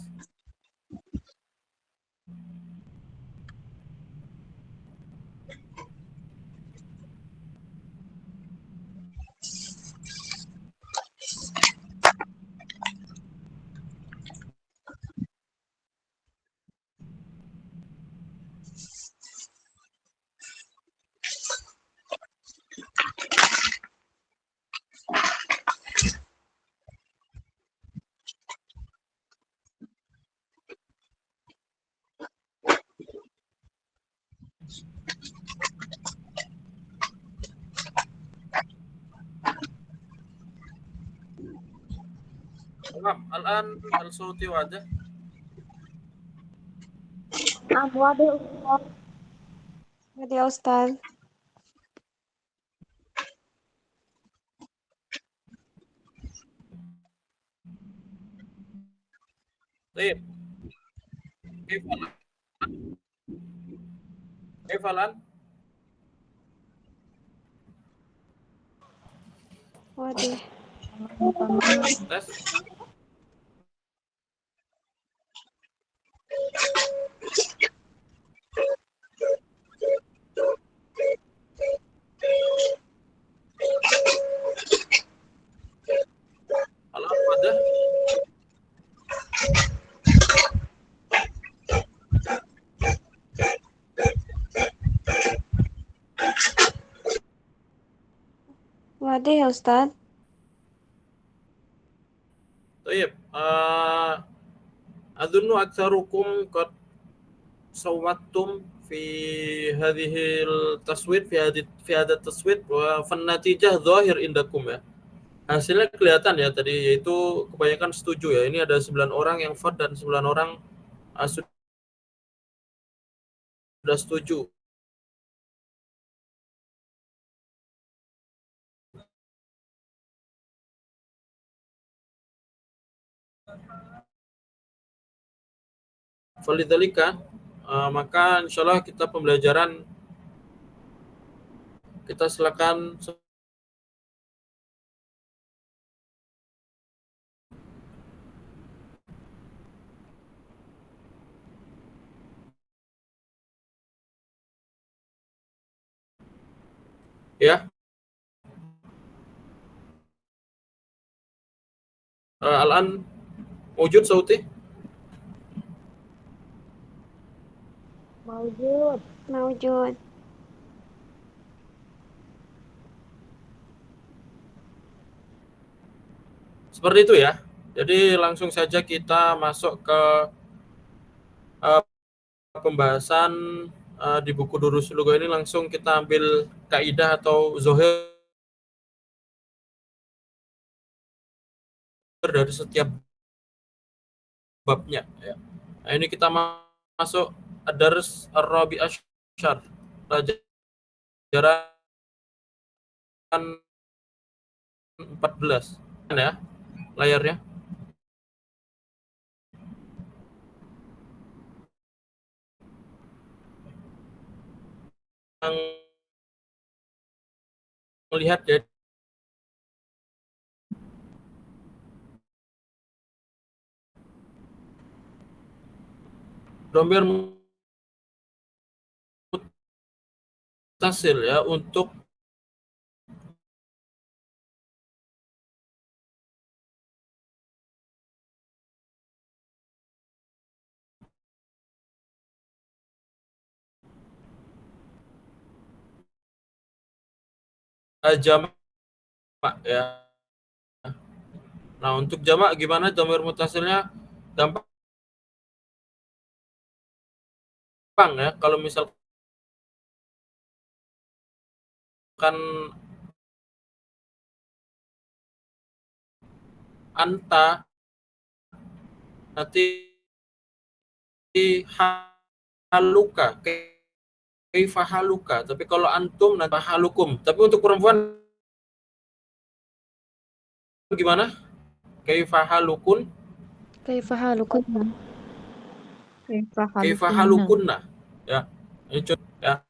Maaf, Alan hal sauti wadah. Waduh, Ustaz. Waduh Ustaz. Baik. Kif Alan? Waduh. Tes. Alan wadah. Waduh ya Ustaz. Baik. أظن أكثركم قد صوتم في هذه التصويت في هذا التصويت فالنتيجة ظاهر عندكم ya. Hasilnya kelihatan ya tadi, yaitu kebanyakan setuju ya. Ini ada 9 orang yang vote dan 9 orang sudah setuju. Validalika, maka insya Allah kita pembelajaran kita silakan. Ya, Al-an wujud sauti. Maujud. Maujud. Seperti itu ya. Jadi langsung saja kita masuk ke pembahasan di buku Durus Lugo ini. Langsung kita ambil kaidah atau zohir dari setiap babnya ya. Nah, ini kita masuk Ad-Dars Ar-Rabi Asyar, pelajaran 14 ya layarnya. Yang melihat ya, domir mutasil ya untuk jamak ya. Nah, untuk jamak gimana domir mutasilnya? Gampang ya, kalau misalkan anta nanti haluka, kaifa haluka. Tapi kalau antum nanti halukum. Tapi untuk perempuan gimana? Kaifa halukun, Kaifa halukum? kaifa halukunna. Ya. Ini contoh ya.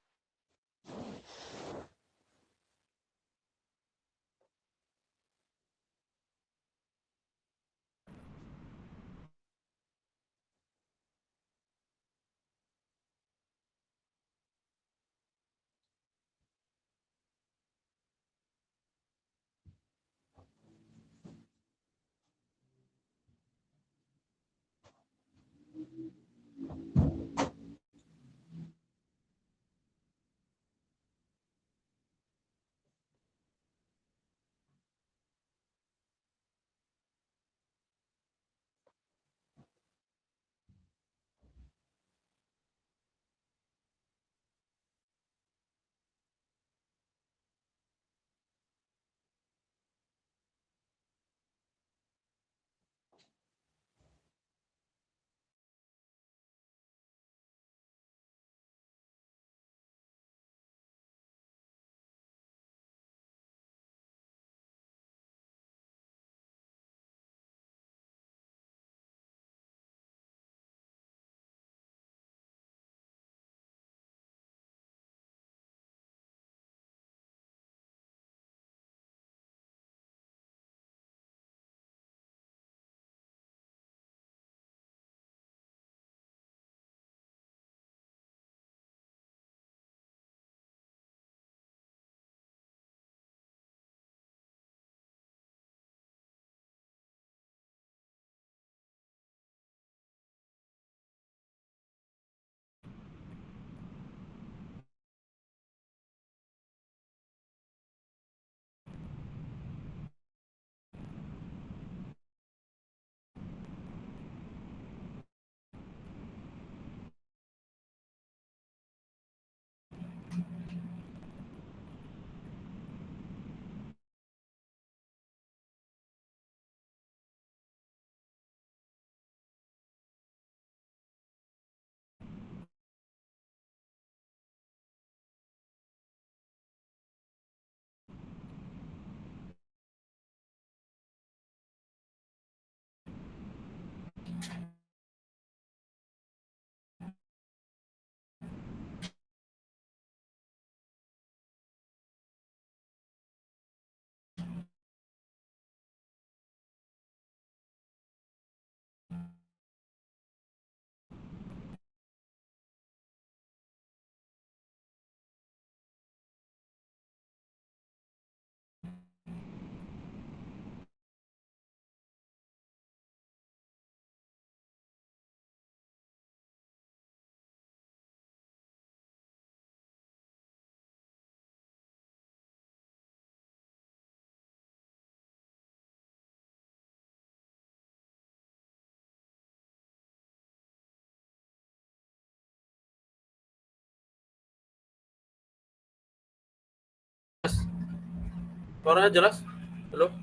Suaranya jelas? Halo?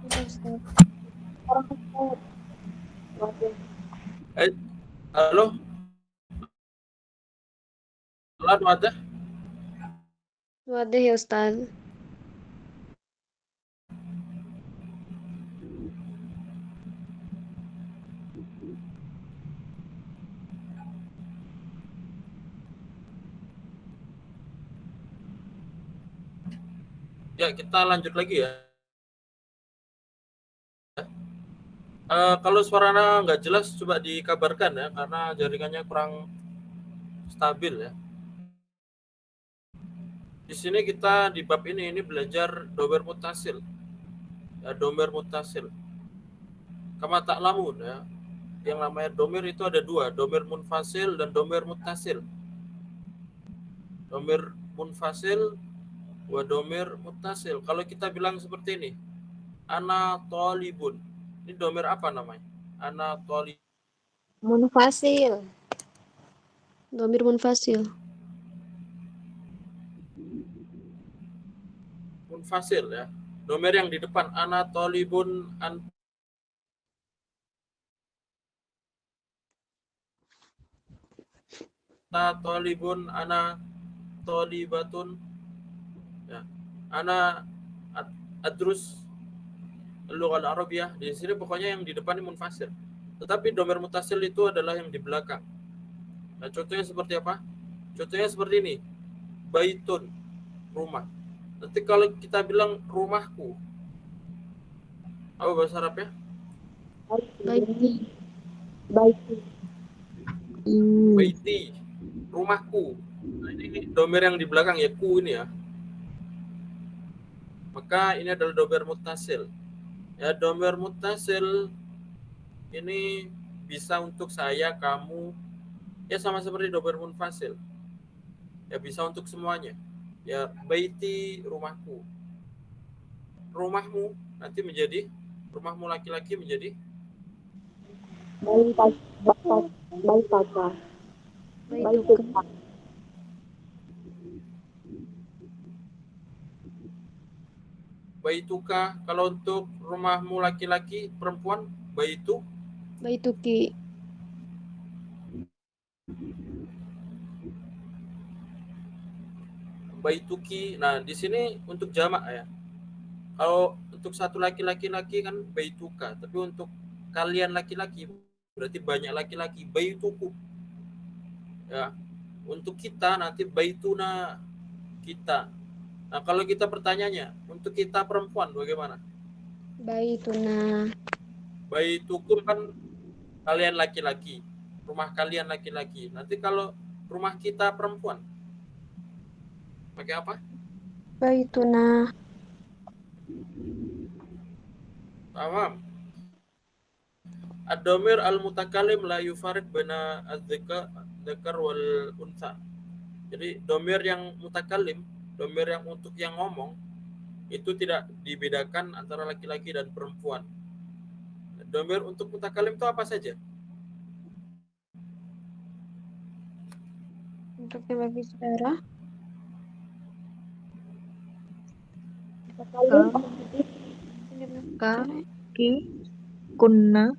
Orang Ustaz. Waduh. Halo? Halo, ada? Waduh ya Ustaz. Ya, kita lanjut lagi ya. Kalau suaranya nggak jelas, coba dikabarkan ya, karena jaringannya kurang stabil ya. Di sini kita di bab ini belajar domer mutasil. Ya, domer mutasil. Kama ta'lamun ya. Yang namanya domer itu ada dua, domer munfasil dan domer mutasil. Domer munfasil wa domer mutasil. Kalau kita bilang seperti ini, ana tolibun. Ini domer apa namanya? Ana tolibun. Munfasil. Domir munfasil. Munfasil ya. Domer yang di depan ana tolibun an ta tolibun ana tolibatun ya. Ana adrus lughal arabiyah. Di sini pokoknya yang di depan ini munfasil. Tetapi domer mutasil itu adalah yang di belakang. Nah, contohnya seperti apa? Contohnya seperti ini. Baitun, rumah. Nanti kalau kita bilang rumahku, apa bahasa Arabnya? Baiti. Baiti. Baiti, rumahku. Nah, ini domer yang di belakang ya, ku ini ya. Maka ini adalah domer mutasil. Ya, domer mutasil ini bisa untuk saya, kamu, ya sama seperti domer munfasil. Ya bisa untuk semuanya. Ya, baiti, rumahku. Rumahmu nanti menjadi, rumahmu laki-laki menjadi Baituka. Baituka. baituka. Kalau untuk rumahmu laki-laki, perempuan, baitu. Baituki. Baituki. Nah, di sini untuk jamak ya. Kalau untuk satu laki-laki kan baituka, tapi untuk kalian laki-laki berarti banyak laki-laki, baituku. Ya. Untuk kita nanti baituna, kita. Nah, kalau kita pertanyaannya, untuk kita perempuan bagaimana? Baituna. Baitukum kan kalian laki-laki, rumah kalian laki-laki. Nanti kalau rumah kita perempuan, pakai apa? Baituna. Paham? Ad-domir al-mutakalim la yufarik baina az-dzakar wal unsa. Jadi domir yang mutakalim, domir yang untuk yang ngomong, itu tidak dibedakan antara laki-laki dan perempuan. Domir untuk mutakalim itu apa saja? Untuk yang berbicara. Ka, ki, kunna,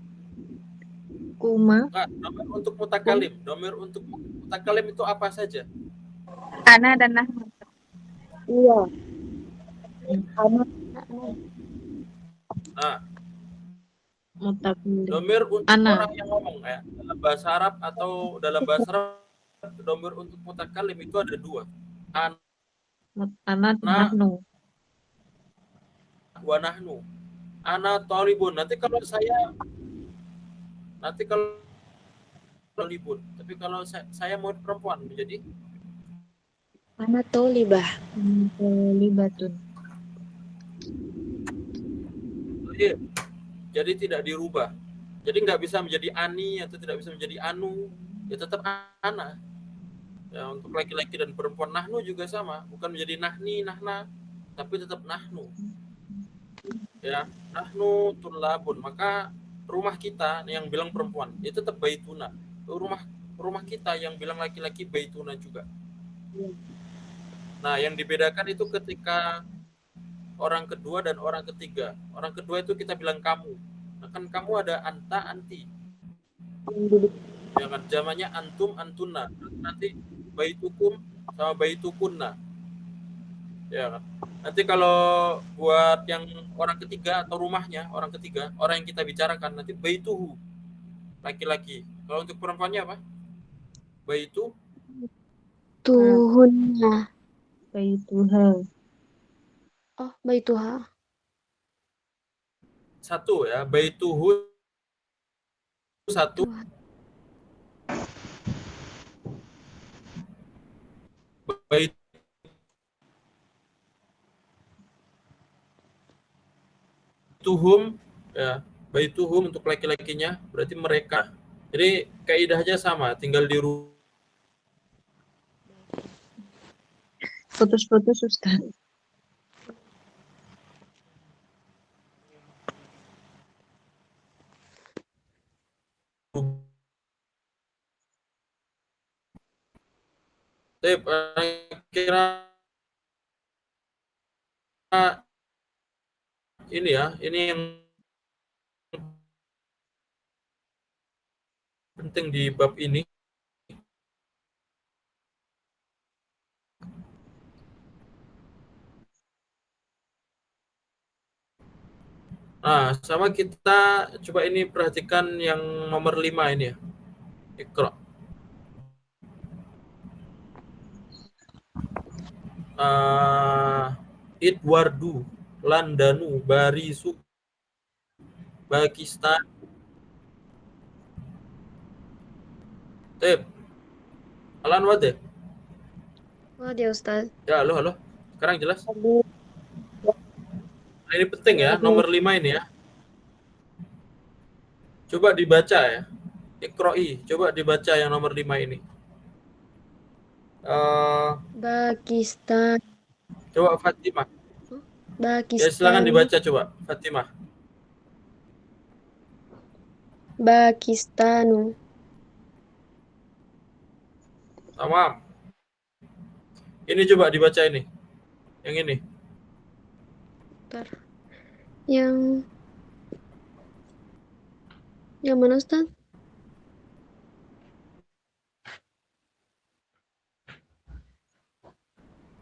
kuma, Enggak, domir untuk mutakalim. Domir untuk mutakalim itu apa saja? ana dan nahnu. Iya. Anak. Nah, Mutakallim. domir untuk Ana. orang yang ngomong ya. Dalam bahasa Arab atau dalam bahasa Arab, domir untuk mutakalim itu ada dua. Ana Ana dan nahnu. wa nahnu. Ana talibun. Nanti kalau talibun. Tapi kalau saya mau perempuan menjadi Anak tolibah. Libatun. jadi tidak dirubah. Jadi nggak bisa menjadi ani atau tidak bisa menjadi anu, ya tetap ana. Ya, untuk laki-laki dan perempuan nahnu juga sama, bukan menjadi nahni, nahna, tapi tetap nahnu. Ya, nahnu tulabun. Maka rumah kita yang bilang perempuan, itu tetap baituna. Rumah kita yang bilang laki-laki baituna juga. Nah, yang dibedakan itu ketika orang kedua dan orang ketiga. Orang kedua itu kita bilang kamu. Nah, kan kamu ada anta, anti. Ya kan, zamannya antum, antuna. Nanti baitukum sama baitukunna. Ya kan. Nanti kalau buat yang orang ketiga atau rumahnya, orang ketiga, orang yang kita bicarakan nanti baituhu, laki-laki. Kalau untuk perempuannya apa? Baitu Tuhunna. Baituha. Oh, baituha. satu ya, baituhu satu, baituhum ya, baituhum untuk laki-lakinya berarti mereka. Jadi kaidahnya sama, tinggal di Putus-putus Ustaz. kira ini ya, ini yang penting di bab ini. Nah, sama kita coba ini perhatikan yang nomor 5 ini ya. Iqra. Idwardu, Landanu, Barisu, Pakistan. Alan wade. Waduh, Ustaz. Ya, halo. Sekarang jelas? Nah, ini penting ya, nomor 5 ini ya. Coba dibaca ya. Iqra'i, coba dibaca yang nomor 5 ini. Pakistan. Coba Fatimah. Ya, silakan Pakistan. dibaca coba Fatimah. Pakistanu. Tamam. Ini coba dibaca ini. Yang ini. Bentar. Yang mana, Ustaz?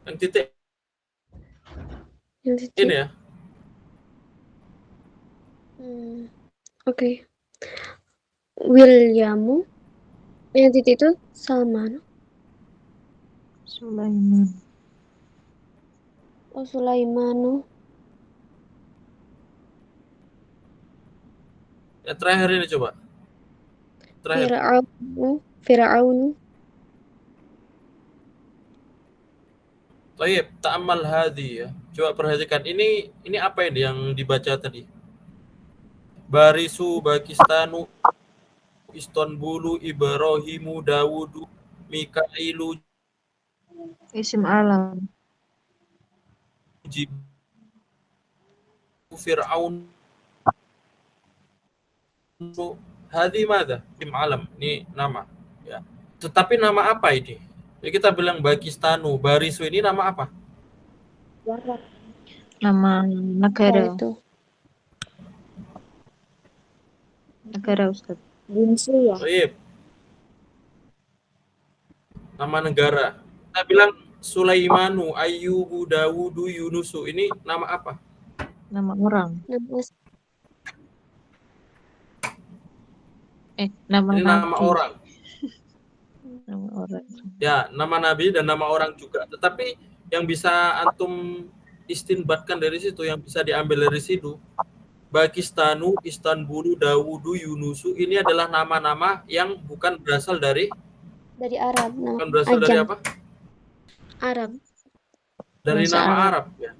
Yang titik Yang titik. ini ya. Oke. Williamu. Yang titik itu Salman. Sulaiman. Oh, Sulaimanu. Yang terakhir ini coba. Terakhir. Fir'aunu. Tayyib, ta'ammal hadhi ya. Coba perhatikan ini apa ini yang dibaca tadi? Barisu, Pakistanu, Istanbulu, Ibrahimu, Dawudu, Mikailu, Isim alam. Jibu, Fir'aun. Hadi madha? Isim alam, ini nama ya. Tetapi nama apa ini? Jadi kita bilang Pakistanu, Barisu ini nama apa? Nama negara. Itu. Negara Ustaz. Jinsu ya. Tayyib. Nama negara. Kita bilang Sulaimanu, Ayyubu, Dawudu, Yunusu. Ini nama apa? Nama orang. Nama Nama Ini nabi. nama orang. Nama orang. Ya, nama nabi dan nama orang juga. Tetapi yang bisa antum istinbatkan dari situ, yang bisa diambil dari situ, Pakistanu, Istanbulu, Dawudu, Yunusu, ini adalah nama-nama yang bukan berasal dari Arab. bukan berasal dari apa? Arab. Dari Bahasa nama Arab. Arab ya.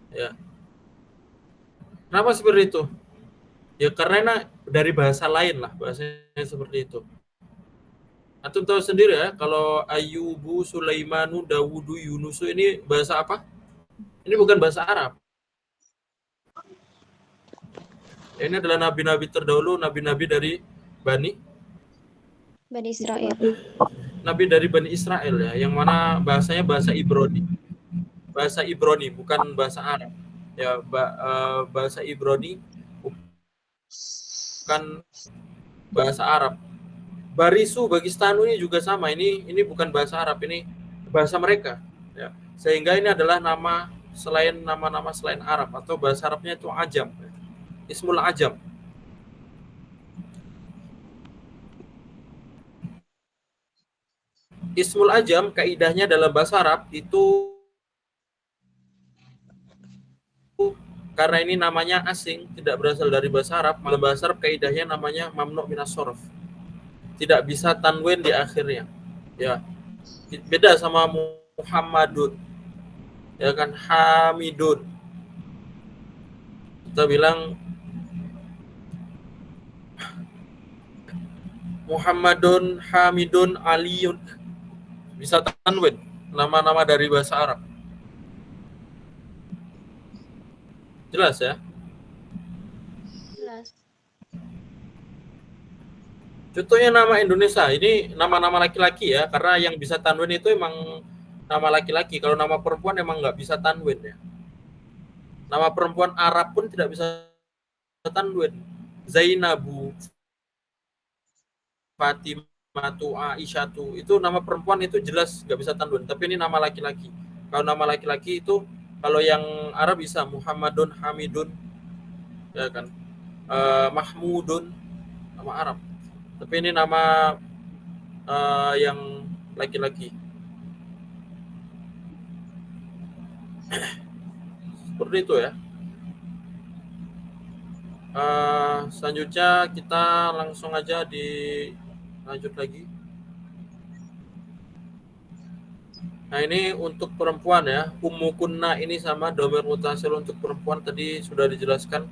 Ya. Kenapa seperti itu? Ya karena dari bahasa lain lah, bahasanya seperti itu. Antum tahu sendiri ya, kalau Ayyubu, Sulaimanu, Dawudu, Yunusu ini bahasa apa? Ini bukan bahasa Arab. Ini adalah nabi-nabi terdahulu, nabi-nabi dari Bani Israel. Nabi dari Bani Israel ya, yang mana bahasanya bahasa Ibrani. bahasa Ibrani, bukan bahasa Arab. Ya, bahasa Ibrani bukan bahasa Arab. Barisu Bagistanu ini juga sama. Ini bukan bahasa Arab, ini bahasa mereka. Ya. Sehingga ini adalah nama selain nama-nama selain Arab, atau bahasa Arabnya itu ajam. Ismul ajam. Ismul ajam kaidahnya dalam bahasa Arab itu karena ini namanya asing, tidak berasal dari bahasa Arab, dalam bahasa Arab kaidahnya namanya mamnu minas shorf. Tidak bisa tanwin di akhirnya. Ya. Beda sama Muhammadun. Ya kan, Hamidun. Kita bilang Muhammadun, Hamidun, Aliyun. Bisa tanwin, nama-nama dari bahasa Arab. Jelas ya? Jelas. Contohnya nama Indonesia, ini nama-nama laki-laki ya, karena yang bisa tanwin itu emang nama laki-laki. Kalau nama perempuan emang nggak bisa tanwin ya. Nama perempuan Arab pun tidak bisa tanwin. Zainabu, Fatimatu, Aisyatu, itu nama perempuan itu jelas nggak bisa tanwin. Tapi ini nama laki-laki. Kalau nama laki-laki itu, kalau yang Arab bisa Muhammadun, Hamidun, ya kan, Mahmudun, nama Arab. Tapi ini nama yang laki-laki. Seperti itu ya. Selanjutnya kita langsung aja lanjut lagi. Nah, ini untuk perempuan ya. Ummu kunna ini sama dhamir mutasil untuk perempuan tadi sudah dijelaskan.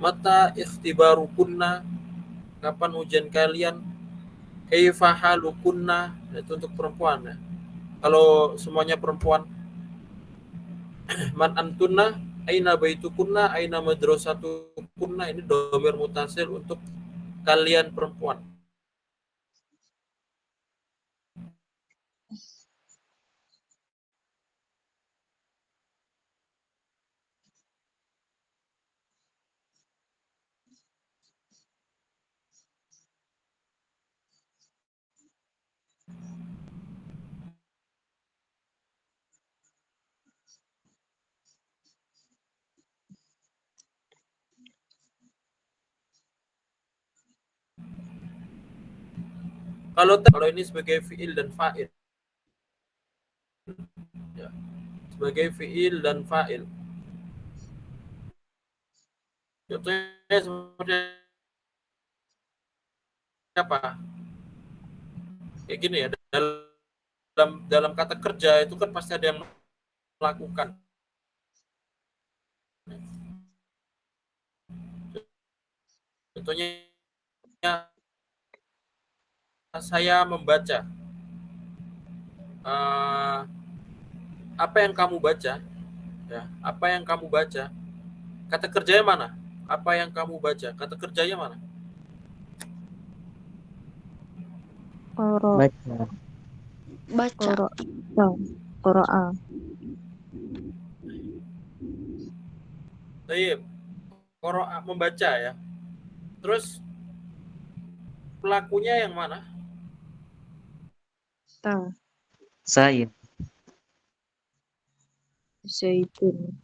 Mata ikhtibaru kunna, kapan ujian kalian? Kaifa halukunna, itu untuk perempuan ya. Kalau semuanya perempuan, man antunna, aina baitukunna, aina madrasatukunna, ini dhamir mutasil untuk kalian perempuan. Kalau ini sebagai fiil dan fa'il. Ya. Sebagai fiil dan fa'il. Contohnya seperti apa? Kayak gini ya, dalam kata kerja itu kan pasti ada yang melakukan. Contohnya saya membaca. Apa yang kamu baca? Ya, apa yang kamu baca? Kata kerjanya mana? Apa yang kamu baca? Kata kerjanya mana? Qoro, Baca. Baca. qoro'a. Baik. Qoro'a membaca ya. Terus pelakunya yang mana? Ta, Saya. zaitun.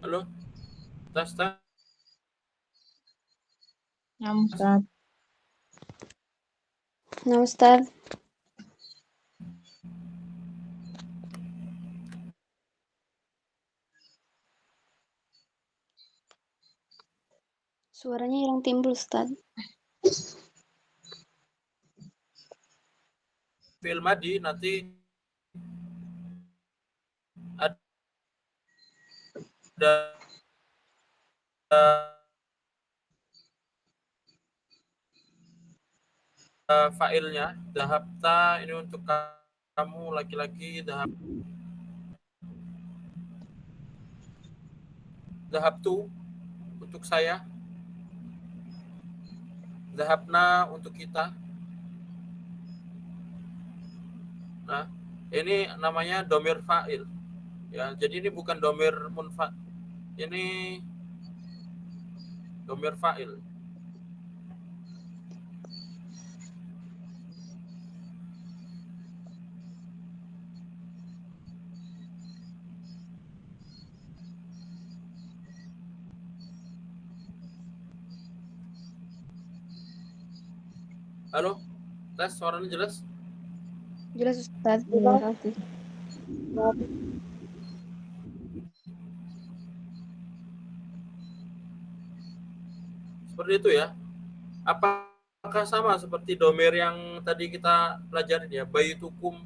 Halo, tes tes. Ya, Ustaz. Nah, Ustaz. Suaranya hilang timbul, Ustaz. Fi'il madi nanti ada fa'ilnya. Dhahabta ini untuk kamu laki-laki, dhahabtu untuk saya, dhahabna untuk kita. Nah, ini namanya domir fa'il. Ya, jadi ini bukan domir munfa, ini domir fa'il. Halo, tes suaranya jelas? Jelas, Ustaz. Jelas. Terima kasih. Seperti itu ya. Apakah sama seperti domir yang tadi kita pelajarin ya? Baitukum,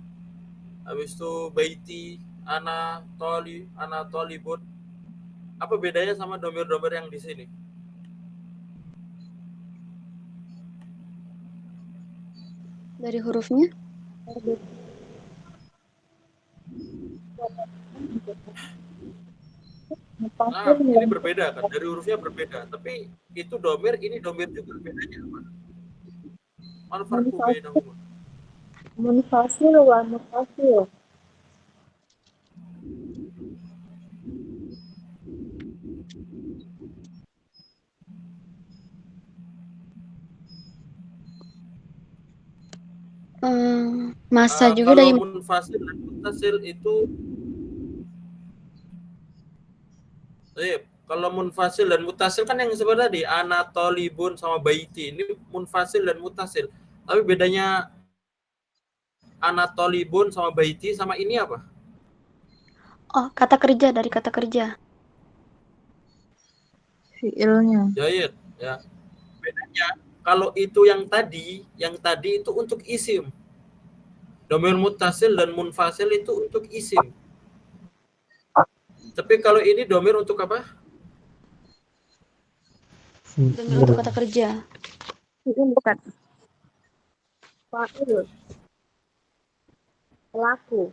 habis itu baiti, ana tolibun. Apa bedanya sama domir-domir yang di sini? Dari hurufnya? Nah, ini berbeda kan? Dari hurufnya berbeda. Tapi itu domir, ini domir juga. Bedanya apa? Mal farqu bainahuma? Munfasil wa muttasil. Masa juga Kalau dari munfasil dan muttasil itu kalau munfasil dan mutasil kan yang seperti tadi ana tolibun sama baiti. Ini munfasil dan mutasil. Tapi bedanya ana tolibun sama baiti sama ini apa? kata kerja, dari kata kerja. Fiilnya. Jahit ya. Bedanya kalau itu yang tadi itu untuk isim. Domir mutasil dan munfasil itu untuk isim. Tapi kalau ini domir untuk apa? Domir untuk kata kerja. Fiil bukan. Fa'il. Pelaku.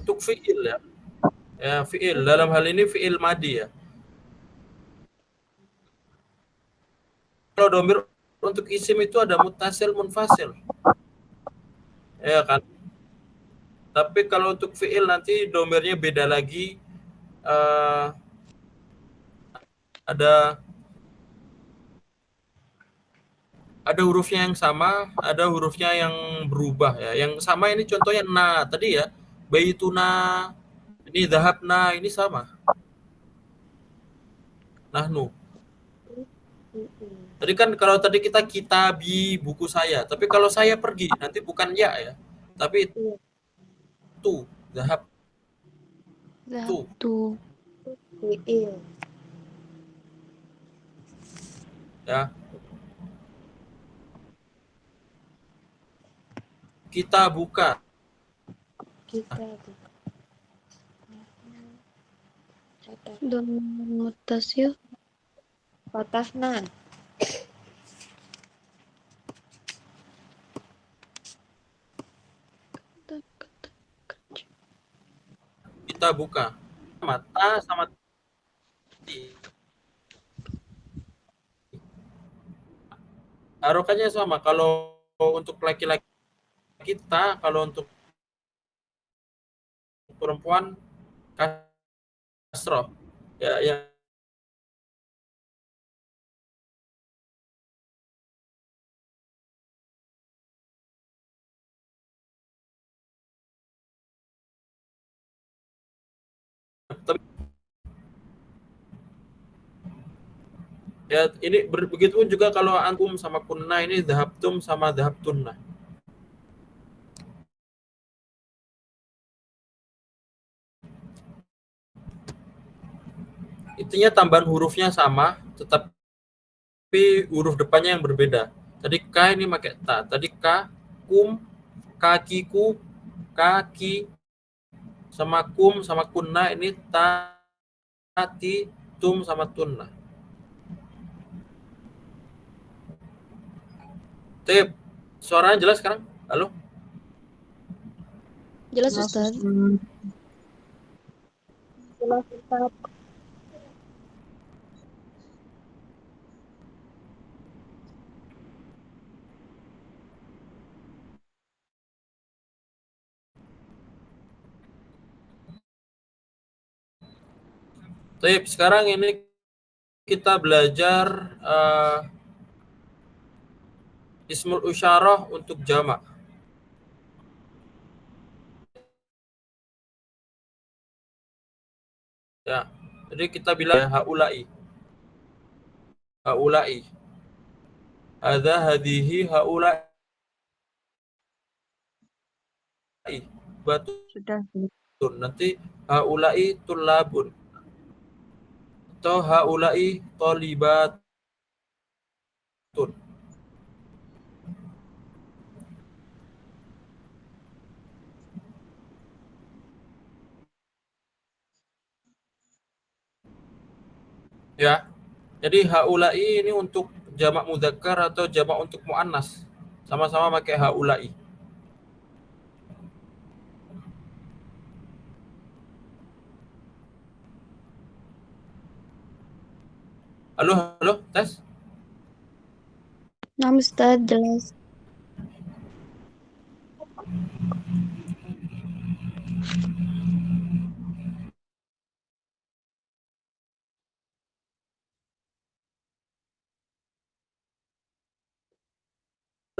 Untuk fiil ya. Ya, fiil. Dalam hal ini fiil madi ya. Kalau domir untuk isim itu ada mutasil, munfasil. Ya kan? Tapi kalau untuk fiil nanti domirnya beda lagi. Ada hurufnya yang sama, ada hurufnya yang berubah ya. Yang sama ini contohnya na tadi ya. Baituna, ini dhahabna, ini sama. Nahnu. Tadi kan kalau tadi kita kitabi, buku saya. Tapi kalau saya pergi, nanti bukan ya. Tapi itu, dhahab Tuh. Fiil. ya. Kita buka. Kita buka. Domir mutasil. Fatahna. Kita buka. Mata sama ti. Harokannya sama. Kalau untuk laki-laki kita, kalau untuk perempuan kasroh. Ya. Tapi Ya, ini begitu juga kalau antum sama kunna, ini dhahabtum sama dhahabtunna. Intinya tambahan hurufnya sama, tetapi huruf depannya yang berbeda. Tadi ka ini pakai ta. Tadi ka, kum, kakiku, kaki, sama kum, sama kunna, ini ta, ti, tum, sama tunna. Tip, suaranya jelas sekarang? Halo? Jelas Ustaz. Jelas Ustaz. Tip, sekarang ini kita belajar ismul usyarah untuk jamak. Ya, jadi kita bilang haulai. Haulai. Hadza hadihi haulai. Batun. Sudah. Nanti haulai tulabun. Atau haulai tolibatun. Ya. Jadi haulai ini untuk jamak mudzakkar atau jamak untuk muannas. Sama-sama pakai haulai. Halo, halo, tes. Nah, Ustaz, jelas.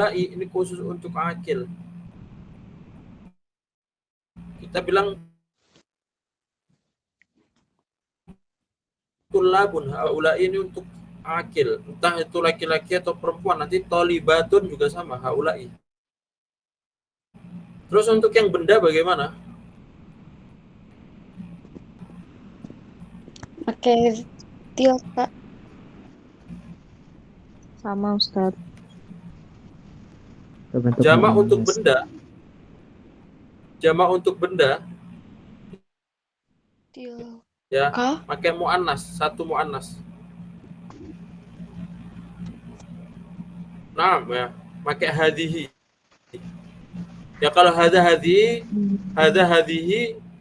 Haulai ini khusus untuk akil. Kita bilang tulabun, haulai ini untuk akil. Entah itu laki-laki atau perempuan. Nanti tolibatun juga sama, haulai. Terus untuk yang benda bagaimana? Pakai til, Pak. Sama Ustaz. Berbentuk Jamak untuk muannas. benda. Jamak untuk benda Til. ya, Ka? pakai muannas, satu muannas. Nah, ya, pakai hadhihi. Ya kalau hadhihi,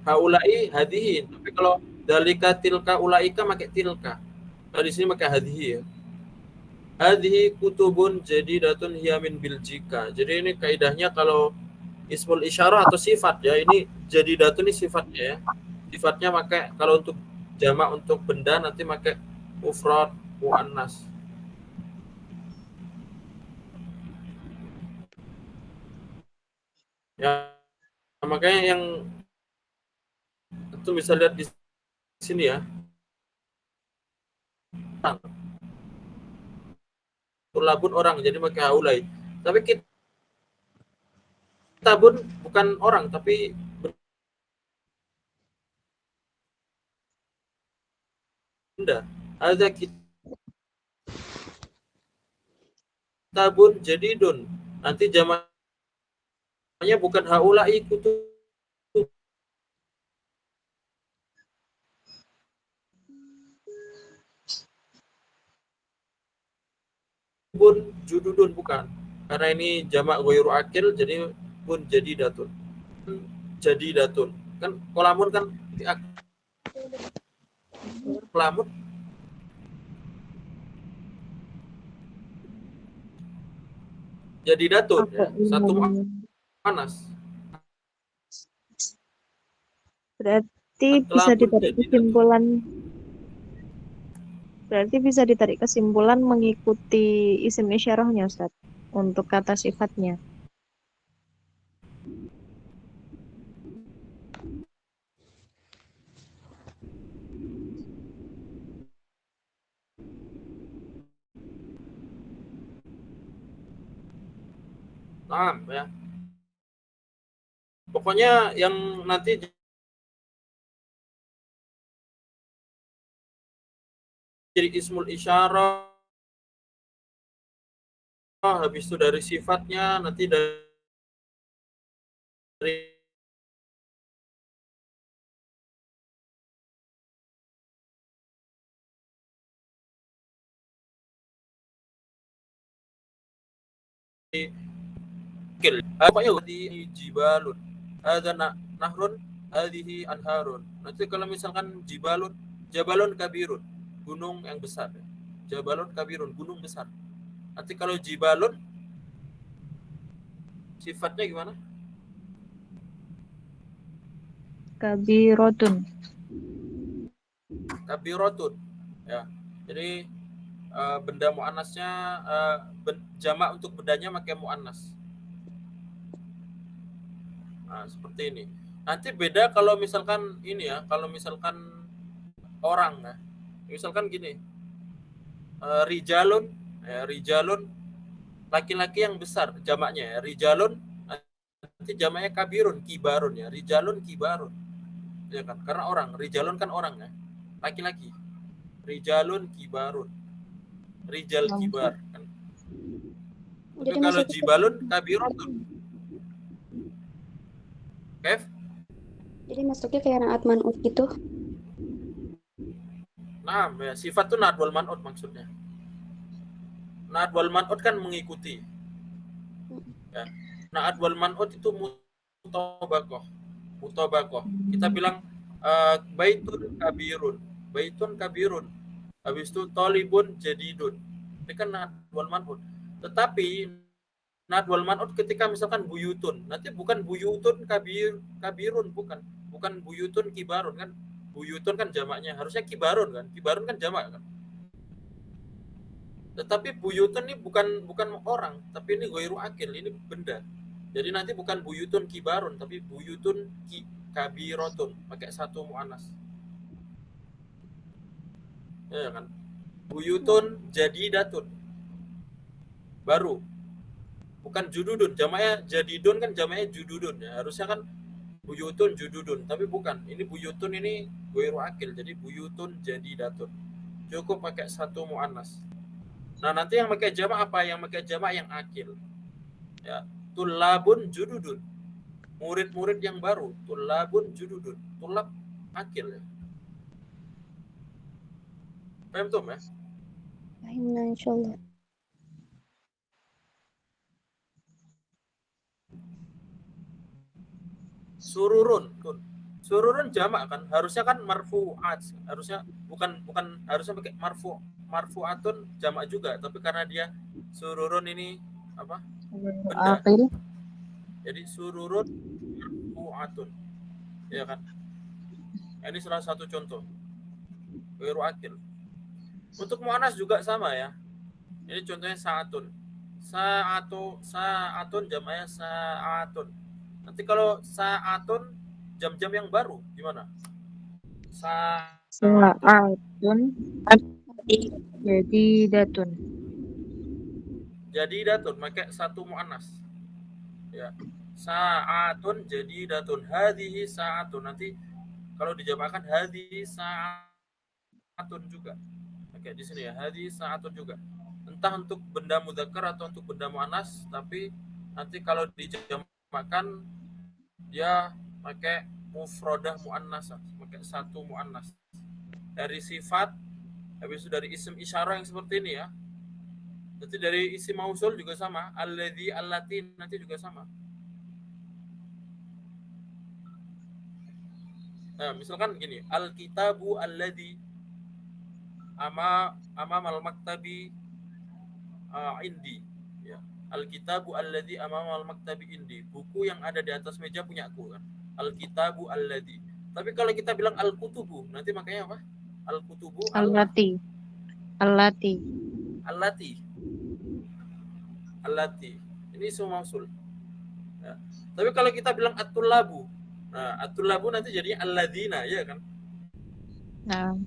haulai hadhihi. Tapi kalau dalika tilka ulaika pakai tilka. Nah, di sini pakai hadhihi ya. Hadhihi kutubun jadidatun hiya min Biljika. Jadi ini kaidahnya kalau ismul isyarah atau sifat ya, ini jadidatun ini sifatnya ya. Sifatnya pakai kalau untuk jamak untuk benda nanti pakai mufrad muannas. Ya, makanya yang itu bisa lihat di sini ya. Tulabun orang jadi pakai haulai. Tapi kita pun bukan orang tapi benda. Ada kitabun jadidun. Nanti jamaknya bukan haulai kutubun jududun, bukan. Karena ini jamak ghairu akil jadi pun jadidatun. Jadidatun. Kan kolamun kan kolamun jadidatun ya. Satu muannas. Berarti Kan bisa kelamun ditarik jadidatun. kesimpulan. Berarti bisa ditarik kesimpulan mengikuti isim isyarahnya Ustaz untuk kata sifatnya. Nah, ya. Pokoknya yang nanti jadi ismul isyarah, habis itu dari sifatnya, nanti dari pokoknya di jibalun, ada nahrun, hadhihi anharun. Nanti kalau misalkan jabalun kabirun, gunung yang besar. Jabalun kabirun, gunung besar. Nanti kalau jibalun sifatnya gimana? Kabirotun. Kabirotun. Ya. Jadi benda muannasnya jamak untuk bendanya pakai muannas. Nah, seperti ini. Nanti beda kalau misalkan ini ya, kalau misalkan orang ya. Misalkan gini. Rijalun, rijalun laki-laki yang besar jamaknya ya. Rijalun nanti jamaknya kabirun, kibarun ya. Rijalun kibarun. Ya kan? Karena orang, rijalun kan orang ya. Laki-laki. Rijalun kibarun. Rijal kibar kan. Tapi Jadi kalau maksudnya jibalun kabirotun. Kev? jadi masuknya kayak naat man'ut gitu. Nah, ya, sifat itu naat wal man'ut maksudnya. Naat wal man'ut kan mengikuti. Ya. Naat wal man'ut itu mutabakoh. Kita bilang baitun kabirun. Baitun kabirun. Habis itu tolibun jadidun. Ini kan naat wal man'ut. Tetapi naat wal man'ut ketika misalkan buyutun, nanti bukan buyutun kabirun, bukan buyutun kibarun kan. Buyutun kan jamaknya, harusnya kibarun kan. Kibarun kan jamak kan. Tetapi buyutun ini bukan orang, tapi ini ghairu akil, ini benda. Jadi nanti bukan buyutun kibarun, tapi buyutun kabirotun, pakai satu muannas. Ya kan? Buyutun jadidatun. Baru. Bukan jududun, jamaknya jadidun kan jamaknya jududun ya. Harusnya kan buyutun jududun, tapi bukan. Ini buyutun ini ghairu akil, jadi buyutun jadidatun. Cukup pakai satu muannas. Nah, nanti yang pakai jamak apa? Yang pakai jamak yang akil. Ya, tulabun jududun. Murid-murid yang baru, tulabun jududun. Tulab akil ya. Paham tuh, ya? Nah, insyaallah. Sururun jamak kan, harusnya kan marfu'at, harusnya bukan harusnya pakai marfu'atun jamak juga, tapi karena dia sururun ini apa? Benda. Akil. Jadi sururun marfu'atun. Ya kan? Ini salah satu contoh. Ghairu akil. Untuk muannas juga sama ya. Ini contohnya sa'atun. Sa'atun jamaknya sa'atun. Nanti kalau sa'atun jam-jam yang baru gimana? Sa'atun. Jadidatun. Jadidatun pakai satu muannas. Ya. Sa'atun jadidatun. Hadhihi sa'atun. Nanti kalau dijamakkan hadhihi sa'atun juga. Oke, di sini ya. Hadhihi sa'atun juga. Entah untuk benda mudzakkar atau untuk benda muannas, tapi nanti kalau dijamakkan dia pakai mufradah muannas, pakai satu muannas. Dari sifat, habis itu dari isim isyarah yang seperti ini ya. Nanti dari isim mausul juga sama, alladzi allati nanti juga sama. Nah, misalkan gini, al-kitabu alladzi amamal maktabi indi. Ya. Al-kitabu alladzi amamal maktabi indi. Buku yang ada di atas meja punya aku kan. Al-kitabu alladzi. Tapi kalau kita bilang al-kutubu, nanti makanya apa? Al-kutubu Allati. Allati. Ini semua mausul. Ya. Tapi kalau kita bilang at-tullabu. Nah, at-tullabu nanti jadinya alladzina, ya kan? Nah,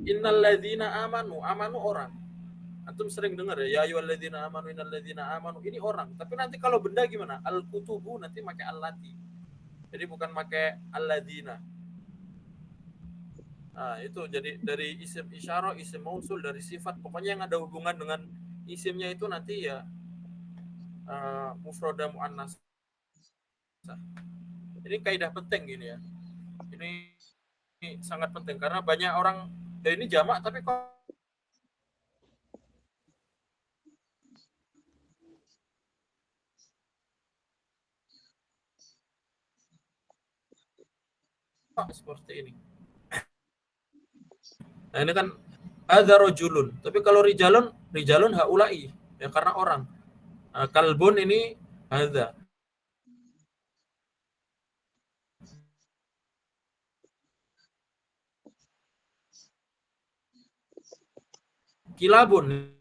Innal ladzina amanu orang. Antum sering dengar ya ayyuhalladzina amanu innalladzina amanu, ini orang. Tapi nanti kalau benda gimana? Al-kutubu nanti pakai allati. Jadi bukan pakai alladzina. Nah, itu jadi dari isim isyarah, isim mausul, dari sifat, pokoknya yang ada hubungan dengan isimnya itu nanti ya mufrada muannas. Ini kaidah penting gini ya. Ini sangat penting karena banyak orang ya ini jamak tapi kok seperti ini. Nah, ini kan ada rojulun, tapi kalau rijalun haulai ya karena orang. Kalbun ini ada. Kilabun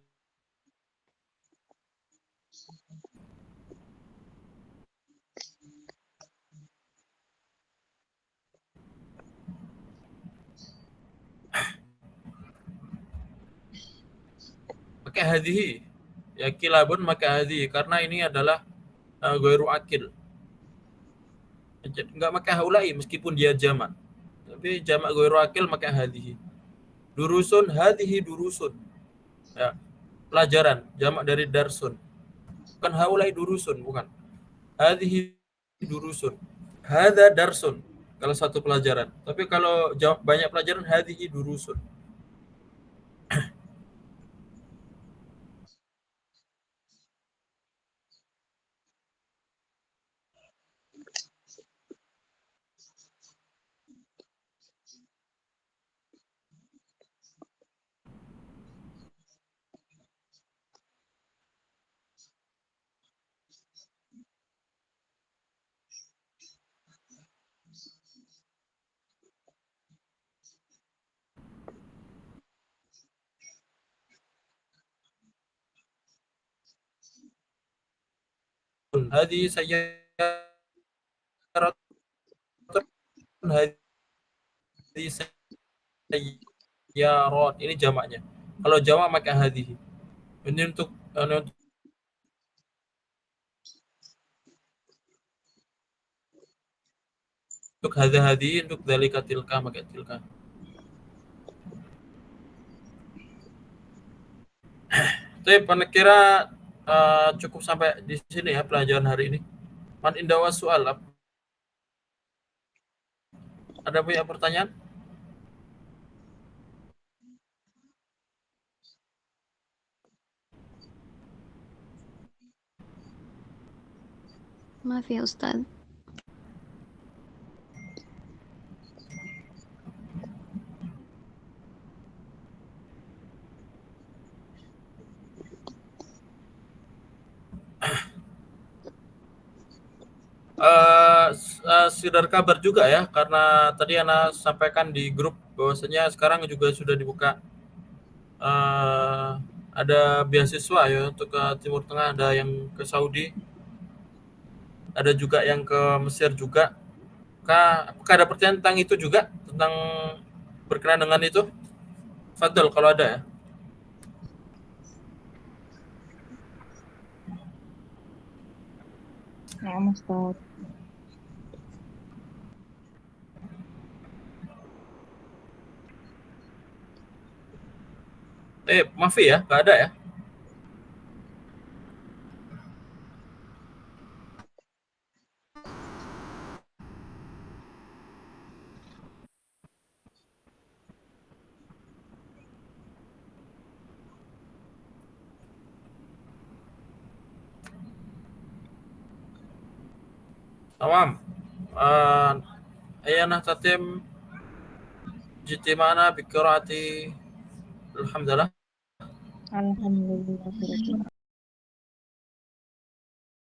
pakai hadhihi. Ya kilabun pakai hadhihi karena ini adalah ghairu akil. Enggak pakai haulai meskipun dia jamak. Tapi jamak ghairu akil pakai hadhihi. Durusun hadhihi durusun. Ya, pelajaran jamak dari darsun. Bukan haulai durusun, bukan. Hadhihi durusun. Hadza darsun. Kalau satu pelajaran. Tapi kalau banyak pelajaran hadhihi durusun. Hadhihi sayyaratun hadhihi sayyarat. Ini jamaknya. Kalau jamak pakai hadhihi. Ini untuk hadza hadhihi, untuk dzalika tilka pakai tilka. Tapi kira cukup sampai di sini ya pelajaran hari ini. Man indawa soal. Ada banyak pertanyaan? Maaf ya Ustaz. Sekedar kabar juga ya, karena tadi Ana sampaikan di grup bahwasanya sekarang juga sudah dibuka ada beasiswa ya untuk ke Timur Tengah, ada yang ke Saudi, ada juga yang ke Mesir juga. Apakah ada pertanyaan tentang itu juga, tentang berkenaan dengan itu? Fadl kalau ada ya. Ya, Ustaz. Maafi ya, nggak ada ya? Tamam. Ayana tatim jitimana bikirati alhamdulillah. Alhamdulillah.